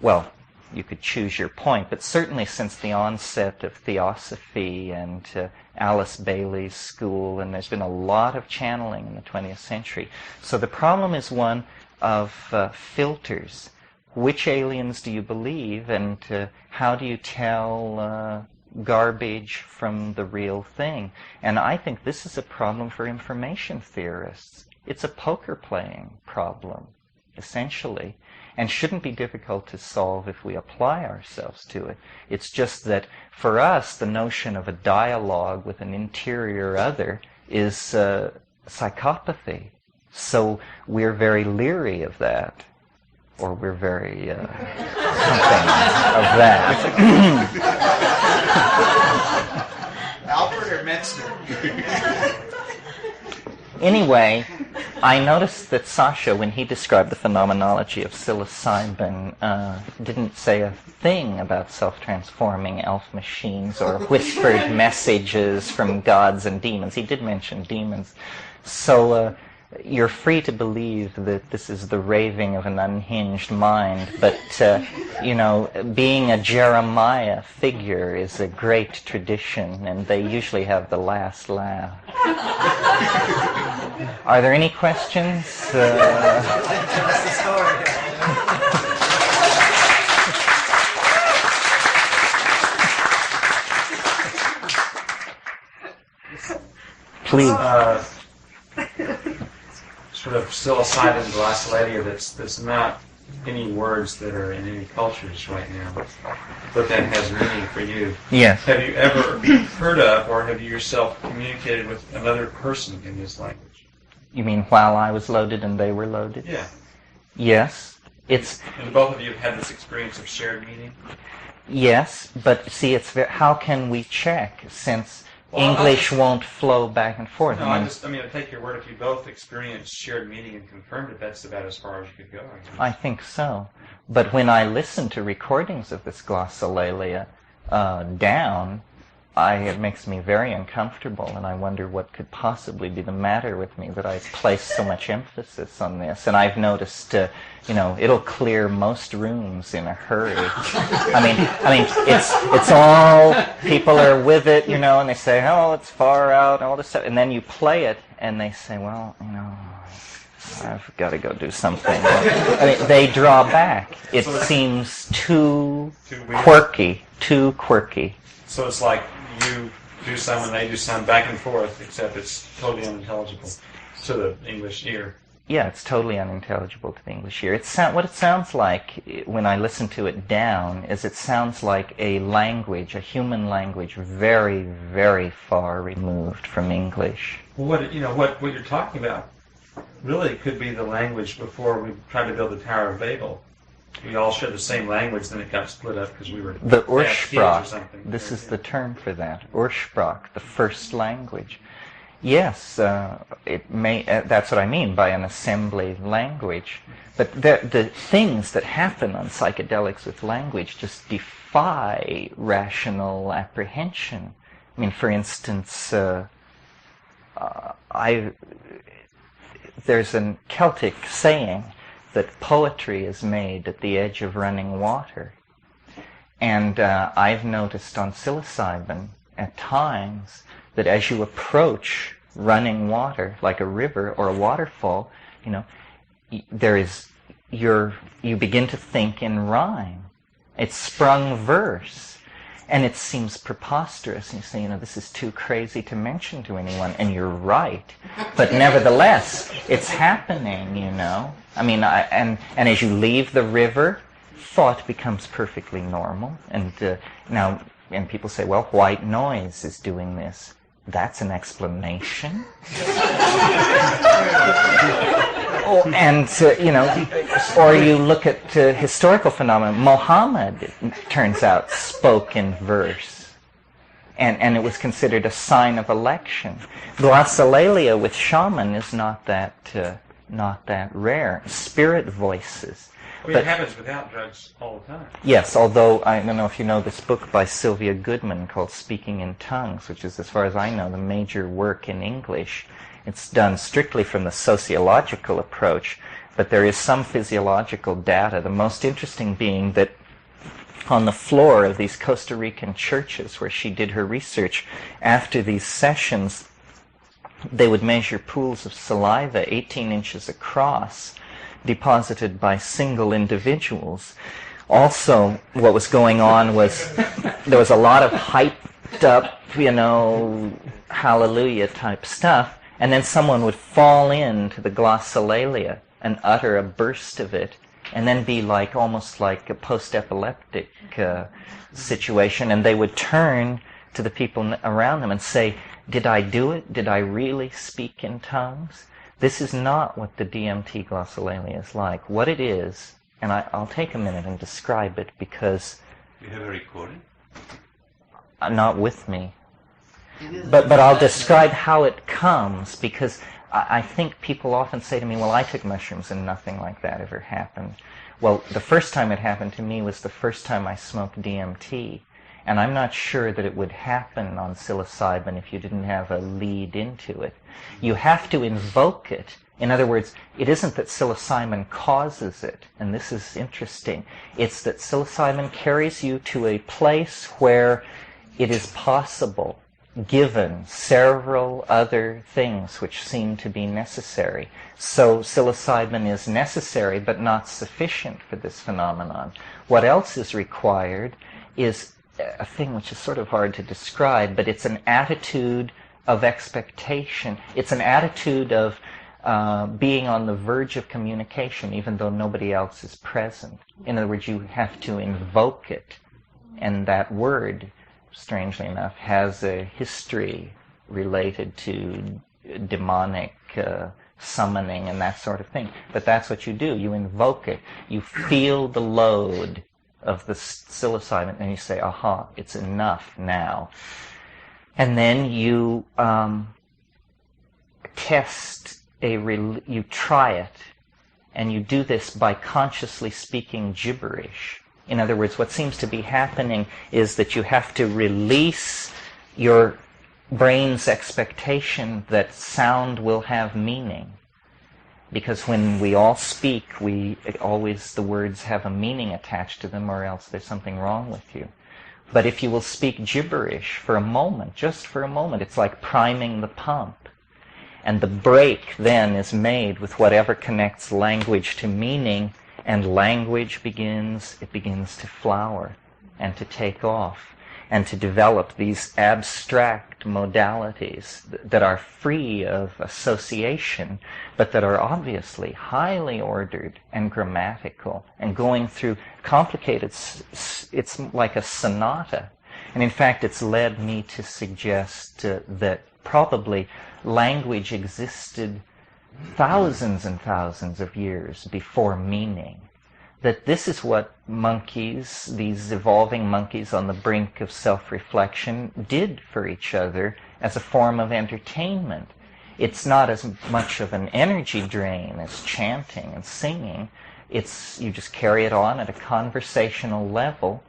well, you could choose your point, but certainly since the onset of Theosophy and Alice Bailey's school, and there's been a lot of channeling in the 20th century. So the problem is one of filters. Which aliens do you believe, and how do you tell garbage from the real thing? And I think this is a problem for information theorists. It's a poker playing problem, essentially, and shouldn't be difficult to solve if we apply ourselves to it. It's just that for us, the notion of a dialogue with an interior other is psychopathy. So we're very leery of that, or we're very something of that. Albert or Metzner? Anyway, I noticed that Sasha, when he described the phenomenology of psilocybin, didn't say a thing about self-transforming elf machines or whispered messages from gods and demons. He did mention demons. So you're free to believe that this is the raving of an unhinged mind, but, you know, being a Jeremiah figure is a great tradition, and they usually have the last laugh. Are there any questions? That's the story. Please. Sort of psilocybin glossolalia that's not any words that are in any cultures right now, but that has meaning for you. Yes. Have you ever heard of, or have you yourself communicated with another person in this language? You mean while I was loaded and they were loaded? Yeah. Yes. It's And both of you have had this experience of shared meaning? yes, but see, it's how can we check since English won't flow back and forth? No, I take your word, if you both experienced shared meaning and confirmed it, that's about as far as you could go, I guess. I think so. But when I listen to recordings of this glossolalia down, it makes me very uncomfortable, and I wonder what could possibly be the matter with me that I place so much emphasis on this. And I've noticed, you know, it'll clear most rooms in a hurry. I mean, it's all, people are with it, you know, and they say, oh, it's far out, all this stuff, and then you play it, and they say, well, you know, I've got to go do something. I mean, they draw back. It seems too quirky, too quirky. So it's like you do some and they do some, back and forth, except it's totally unintelligible to the English ear. Yeah, it's totally unintelligible to the English ear. What it sounds like when I listen to it down is it sounds like a language, a human language, very, very far removed from English. Well, what you're talking about really could be the language before we tried to build the Tower of Babel. We all shared the same language, then it got split up because we were the kids or Ursprach. something. This is the term for that. Ursprach, the first language. Yes, it may. That's what I mean by an assembly language. But the things that happen on psychedelics with language just defy rational apprehension. I mean, for instance, there's a Celtic saying that poetry is made at the edge of running water. And I've noticed on psilocybin at times that as you approach running water, like a river or a waterfall, you know, you begin to think in rhyme. It's sprung verse. And it seems preposterous. And you say, you know, this is too crazy to mention to anyone. And you're right. But nevertheless, it's happening, you know. I mean, and as you leave the river, thought becomes perfectly normal. And and people say, well, white noise is doing this. that's an explanation. Or you look at historical phenomena. Muhammad, it turns out, spoke in verse, and it was considered a sign of election. Glossolalia with shaman is not that rare. Spirit voices. Well, it happens without drugs all the time. Yes, although I don't know if you know this book by Sylvia Goodman called Speaking in Tongues, which is, as far as I know, the major work in English. It's done strictly from the sociological approach, but there is some physiological data. The most interesting being that on the floor of these Costa Rican churches where she did her research, after these sessions, they would measure pools of saliva 18 inches across, deposited by single individuals. Also, what was going on was there was a lot of hyped up, hallelujah type stuff, and then someone would fall into the glossolalia and utter a burst of it, and then be almost like a post-epileptic situation, and they would turn to the people around them and say, "Did I do it? Did I really speak in tongues?" This is not what the DMT glossolalia is like. What it is, and I'll take a minute and describe it because... You have a recording? Not with me. But I'll describe how it comes, because I think people often say to me, well, I took mushrooms and nothing like that ever happened. Well, the first time it happened to me was the first time I smoked DMT. And I'm not sure that it would happen on psilocybin if you didn't have a lead into it. You have to invoke it. In other words, it isn't that psilocybin causes it, and this is interesting. It's that psilocybin carries you to a place where it is possible, given several other things which seem to be necessary. So psilocybin is necessary but not sufficient for this phenomenon. What else is required is a thing which is sort of hard to describe, but it's an attitude of expectation. It's an attitude of being on the verge of communication, even though nobody else is present. In other words, you have to invoke it. And that word, strangely enough, has a history related to demonic summoning and that sort of thing. But that's what you do. You invoke it. You feel the load of the psilocybin, and you say, aha, it's enough now. And then you you try it, and you do this by consciously speaking gibberish. In other words, what seems to be happening is that you have to release your brain's expectation that sound will have meaning. Because when we all speak, the words have a meaning attached to them, or else there's something wrong with you. But if you will speak gibberish for a moment, just for a moment, it's like priming the pump. And the break then is made with whatever connects language to meaning, and language begins to flower and to take off and to develop these abstract modalities that are free of association, but that are obviously highly ordered and grammatical and going through complicated, it's like a sonata. And in fact, it's led me to suggest that probably language existed thousands and thousands of years before meaning. That this is what monkeys, these evolving monkeys on the brink of self-reflection, did for each other as a form of entertainment. It's not as much of an energy drain as chanting and singing. You just carry it on at a conversational level,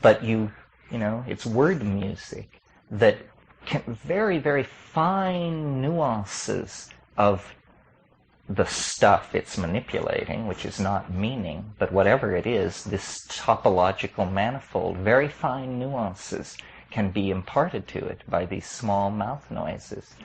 but it's word music that very, very fine nuances of the stuff it's manipulating, which is not meaning, but whatever it is, this topological manifold, very fine nuances can be imparted to it by these small mouth noises.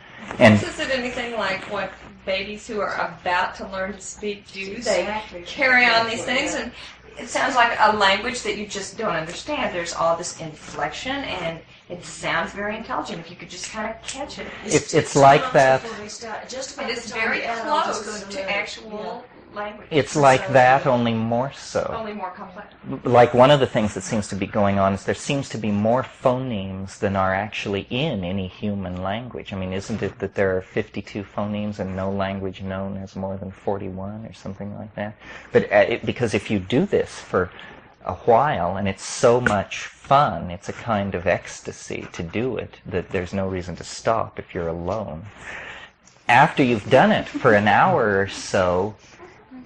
And is it anything like what babies who are about to learn to speak do? They carry on these things, and it sounds like a language that you just don't understand. There's all this inflection, and it sounds very intelligent if you could just kind of catch it. It's like that. It is very close to actual language. It's like that, only more so. Only more complex. Like one of the things that seems to be going on is there seems to be more phonemes than are actually in any human language. I mean, isn't it that there are 52 phonemes and no language known has more than 41 or something like that? But because if you do this for a while, and it's so much fun, it's a kind of ecstasy to do it, that there's no reason to stop if you're alone. After you've done it for an hour or so,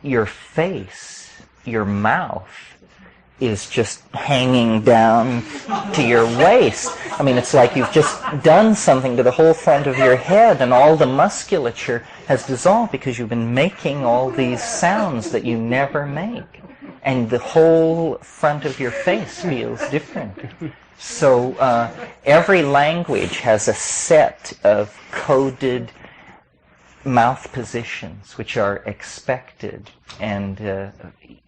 your face, your mouth, is just hanging down to your waist. I mean, it's like you've just done something to the whole front of your head, and all the musculature has dissolved because you've been making all these sounds that you never make. And the whole front of your face feels different. So every language has a set of coded mouth positions which are expected and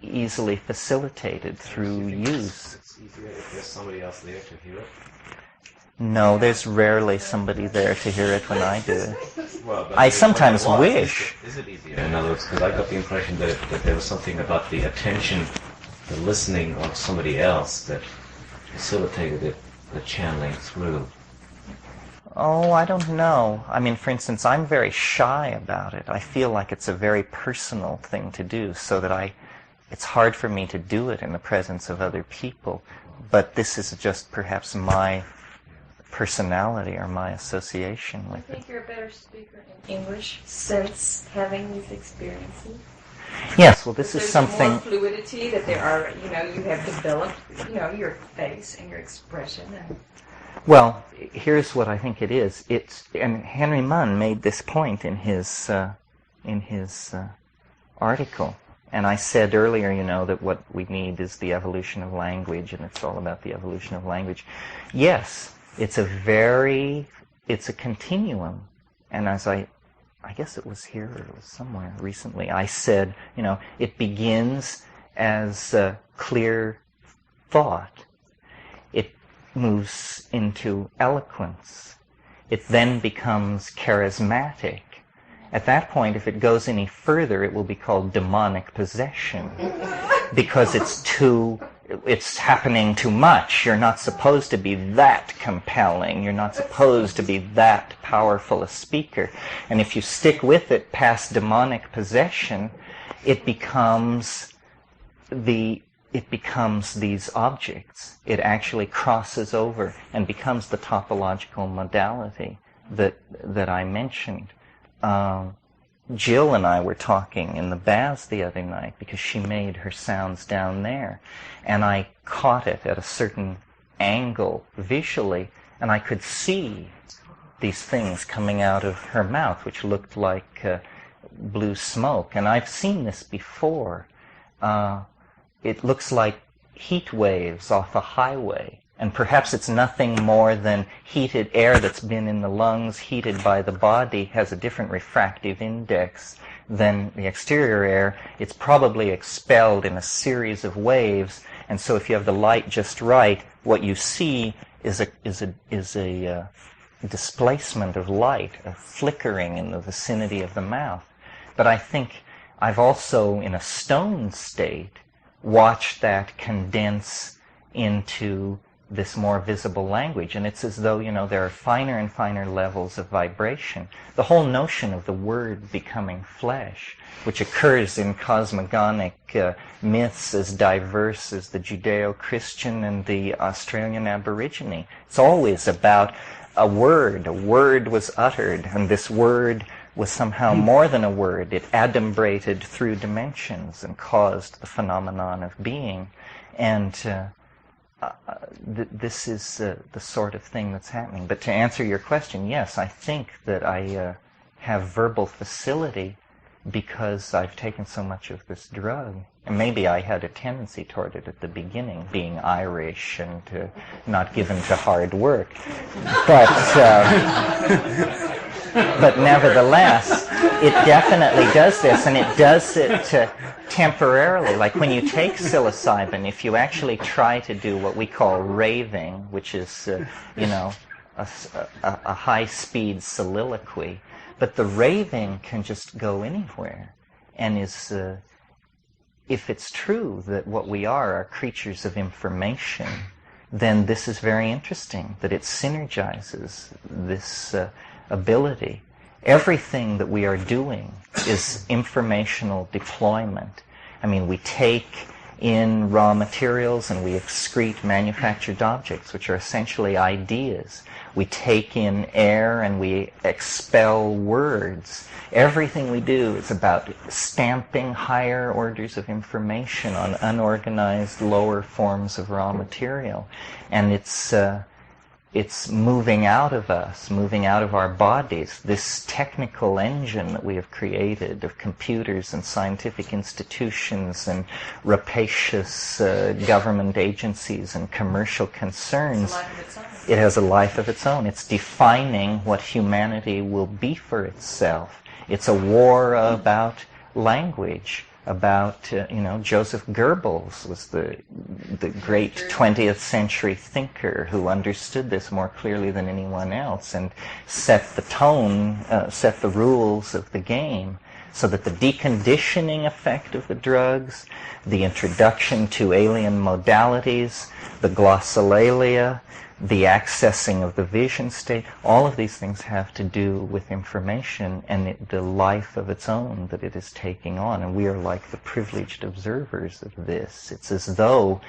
easily facilitated through use. It's easier if there's somebody else there to hear it. No, there's rarely somebody there to hear it when I do it. Well, but I if sometimes it was, wish. Is it easier? In other words, because I got the impression that there was something about the attention, the listening of somebody else that facilitated the channeling through. Oh, I don't know. I mean, for instance, I'm very shy about it. I feel like it's a very personal thing to do, so that it's hard for me to do it in the presence of other people. But this is just perhaps my personality or my association I with it. think you're a better speaker in English since having these experiences. Yes, well, this is There's something... more fluidity that there are, you have developed, your face and your expression. And Well, here's what I think it is. And Henry Munn made this point in his article. And I said earlier, that what we need is the evolution of language, and it's all about the evolution of language. Yes, it's a continuum. And as I guess it was here or it was somewhere recently, I said, it begins as clear thought. It moves into eloquence. It then becomes charismatic. At that point, if it goes any further, it will be called demonic possession, because it's happening too much. You're not supposed to be that compelling. You're not supposed to be that powerful a speaker. And if you stick with it past demonic possession, it becomes these objects. It actually crosses over and becomes the topological modality that I mentioned. Jill and I were talking in the baths the other night because she made her sounds down there, and I caught it at a certain angle visually, and I could see these things coming out of her mouth, which looked like blue smoke. And I've seen this before. It looks like heat waves off a highway. And perhaps it's nothing more than heated air that's been in the lungs, heated by the body, has a different refractive index than the exterior air. It's probably expelled in a series of waves. And so if you have the light just right, what you see is a displacement of light, a flickering in the vicinity of the mouth. But I think I've also, in a stone state, watched that condense into this more visible language. And it's as though, there are finer and finer levels of vibration. The whole notion of the word becoming flesh, which occurs in cosmogonic myths as diverse as the Judeo-Christian and the Australian Aborigine. It's always about a word. A word was uttered, and this word was somehow more than a word. It adumbrated through dimensions and caused the phenomenon of being. And this is the sort of thing that's happening. But to answer your question, yes, I think that I have verbal facility because I've taken so much of this drug. And maybe I had a tendency toward it at the beginning, being Irish and not given to hard work. But nevertheless, it definitely does this, and it does it temporarily. Like when you take psilocybin, if you actually try to do what we call raving, which is, a high-speed soliloquy, but the raving can just go anywhere and is if it's true that what we are creatures of information, then this is very interesting, that it synergizes this ability. Everything that we are doing is informational deployment. I mean, we take in raw materials and we excrete manufactured objects, which are essentially ideas. We take in air and we expel words. Everything we do is about stamping higher orders of information on unorganized lower forms of raw material. And it's moving out of us, moving out of our bodies. This technical engine that we have created of computers and scientific institutions and rapacious government agencies and commercial concerns, it has a life of its own. It's defining what humanity will be for itself. It's a war about language, about, Joseph Goebbels was the great 20th century thinker who understood this more clearly than anyone else and set the tone, set the rules of the game, so that the deconditioning effect of the drugs, the introduction to alien modalities, the glossolalia, the accessing of the vision state, all of these things have to do with information and the life of its own that it is taking on. And we are like the privileged observers of this. It's as though,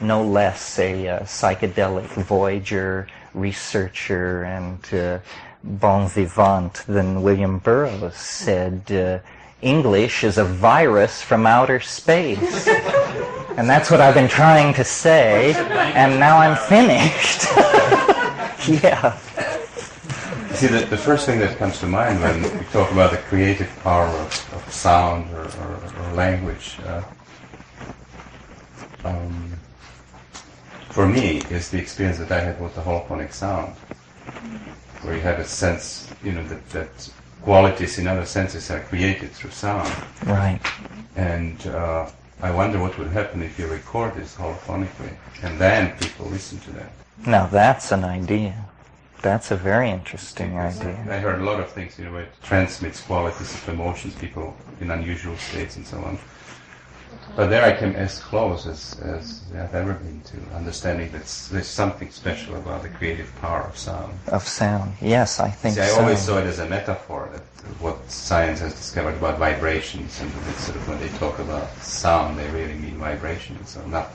no less a psychedelic voyager, researcher, and bon vivant than William Burroughs said, English is a virus from outer space. And that's what I've been trying to say, and now I'm finished. Yeah. See, the first thing that comes to mind when we talk about the creative power of sound or language, for me, is the experience that I had with the holophonic sound, where you have a sense, that qualities in other senses are created through sound. Right. And I wonder what would happen if you record this holophonically, and then people listen to that. Now that's an idea. That's a very interesting idea. I heard a lot of things, where it transmits qualities of emotions, people in unusual states and so on. But there I came as close as I've ever been to understanding that there's something special about the creative power of sound. Of sound, yes, I think so. I always saw it as a metaphor, that what science has discovered about vibrations, and that sort of when they talk about sound, they really mean vibrations, so not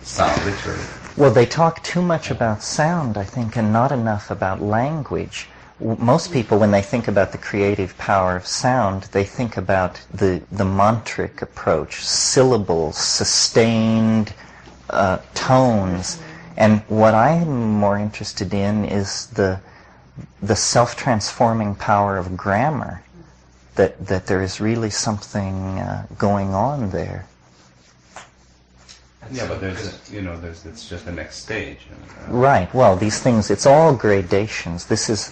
sound literally. Well, they talk too much about sound, I think, and not enough about language. Most people, when they think about the creative power of sound, they think about the mantric approach, syllables, sustained tones. And what I'm more interested in is the self-transforming power of grammar, that there is really something going on there. Yeah, but it's just the next stage. Right. Well, these things, it's all gradations. This is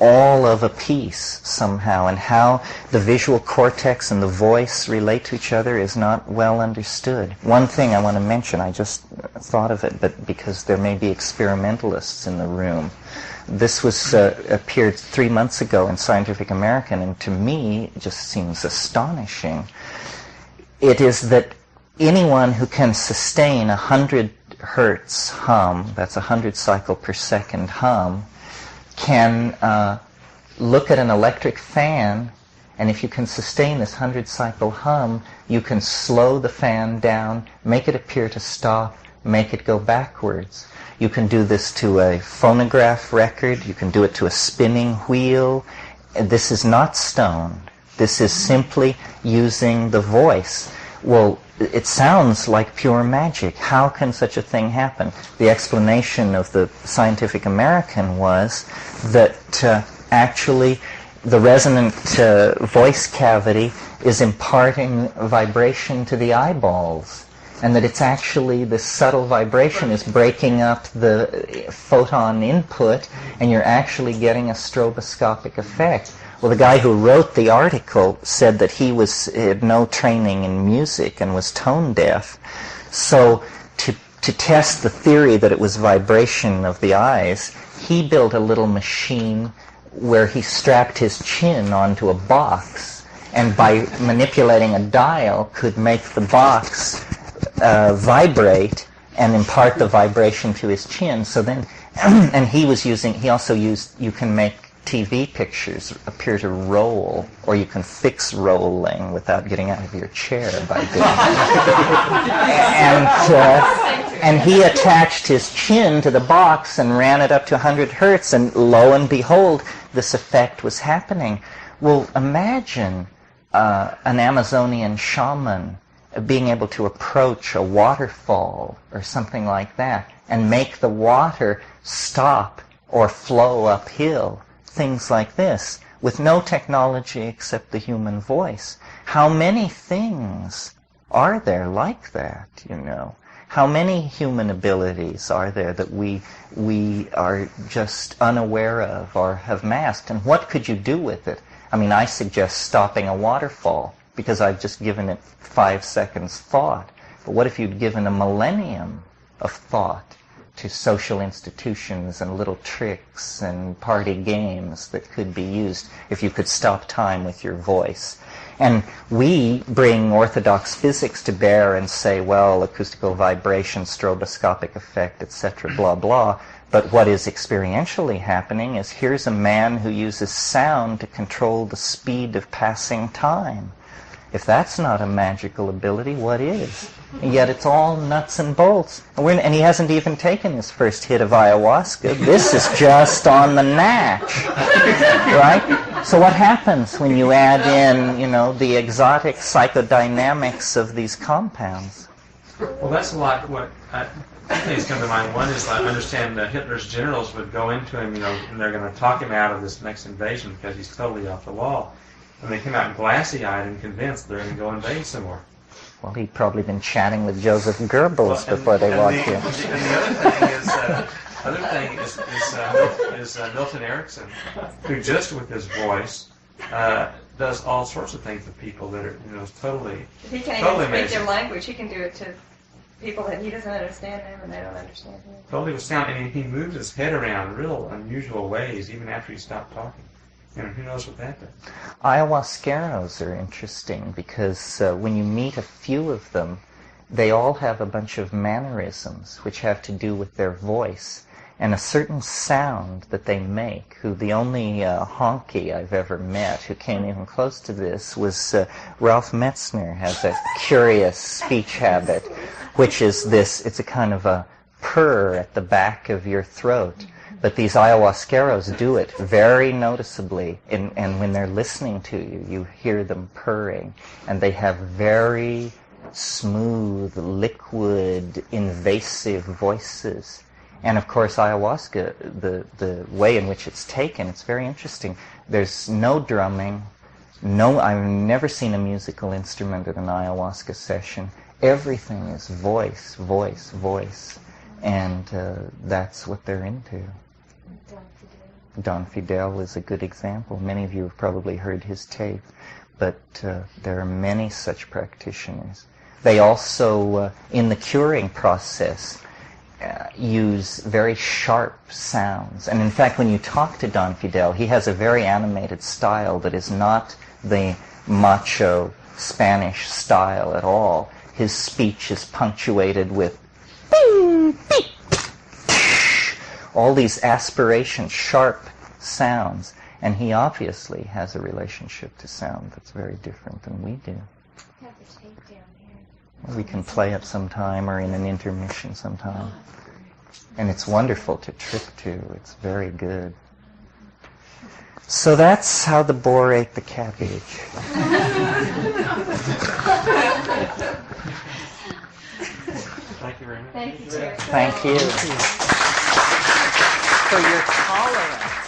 all of a piece somehow, and how the visual cortex and the voice relate to each other is not well understood. One thing I want to mention, I just thought of it, but because there may be experimentalists in the room. This was appeared 3 months ago in Scientific American, and to me it just seems astonishing. It is that anyone who can sustain 100 hertz hum, that's 100 cycle per second hum, can look at an electric fan, and if you can sustain this 100 cycle hum, you can slow the fan down, make it appear to stop, make it go backwards. You can do this to a phonograph record, you can do it to a spinning wheel. This is not stoned. This is simply using the voice. Well, it sounds like pure magic. How can such a thing happen? The explanation of the Scientific American was that actually the resonant voice cavity is imparting vibration to the eyeballs, and that it's actually this subtle vibration is breaking up the photon input, and you're actually getting a stroboscopic effect. Well, the guy who wrote the article said that he had no training in music and was tone deaf. So to test the theory that it was vibration of the eyes, he built a little machine where he strapped his chin onto a box, and by manipulating a dial could make the box vibrate and impart the vibration to his chin. So then, and he also used, you can make TV pictures appear to roll, or you can fix rolling without getting out of your chair by doing it. And he attached his chin to the box and ran it up to 100 hertz, and lo and behold, this effect was happening. Well, imagine an Amazonian shaman being able to approach a waterfall or something like that and make the water stop or flow uphill. Things like this, with no technology except the human voice. How many things are there like that, you know? How many human abilities are there that we are just unaware of or have masked? And what could you do with it? I mean, I suggest stopping a waterfall, because I've just given it 5 seconds thought. But what if you'd given a millennium of thought to social institutions and little tricks and party games that could be used if you could stop time with your voice? And we bring orthodox physics to bear and say, well, acoustical vibration, stroboscopic effect, etc., blah, blah. But what is experientially happening is here's a man who uses sound to control the speed of passing time. If that's not a magical ability, what is? And yet it's all nuts and bolts. And he hasn't even taken his first hit of ayahuasca. This is just on the natch, right? So what happens when you add in, you know, the exotic psychodynamics of these compounds? Well, that's a lot what two things come to mind. One is I understand that Hitler's generals would go into him, you know, and they're going to talk him out of this next invasion because he's totally off the wall. And they come out glassy-eyed and convinced they're going to go invade some more. Well, he'd probably been chatting with Joseph Goebbels before they walked in. And the other thing is Milton Erickson, who just with his voice does all sorts of things with people that are, you know, totally He can't totally even speak amazing. their language. He can do it to people that he doesn't understand them and they don't understand him. Totally with sound. I mean, he moves his head around in real unusual ways, even after he stopped talking. You know, who knows what that does? Ayahuasqueros are interesting because when you meet a few of them, they all have a bunch of mannerisms which have to do with their voice and a certain sound that they make. Who the only honky I've ever met who came even close to this was Ralph Metzner. Has a curious speech habit, which is this, it's a kind of a purr at the back of your throat. But these ayahuasqueros do it very noticeably, and when they're listening to you, you hear them purring, and they have very smooth, liquid, invasive voices. And of course, ayahuasca, the way in which it's taken, it's very interesting. There's no drumming, I've never seen a musical instrument at an ayahuasca session. Everything is voice, voice, voice, and that's what they're into. Don Fidel is a good example. Many of you have probably heard his tape, but there are many such practitioners. They also, in the curing process, use very sharp sounds. And in fact, when you talk to Don Fidel, he has a very animated style that is not the macho Spanish style at all. His speech is punctuated with bing, beep, all these aspirations, sharp sounds, and he obviously has a relationship to sound that's very different than we do. We can play it sometime or in an intermission sometime. And it's wonderful to trip to. It's very good. So that's how the boar ate the cabbage. Thank you very much. Thank you, Terence. Thank you for your tolerance.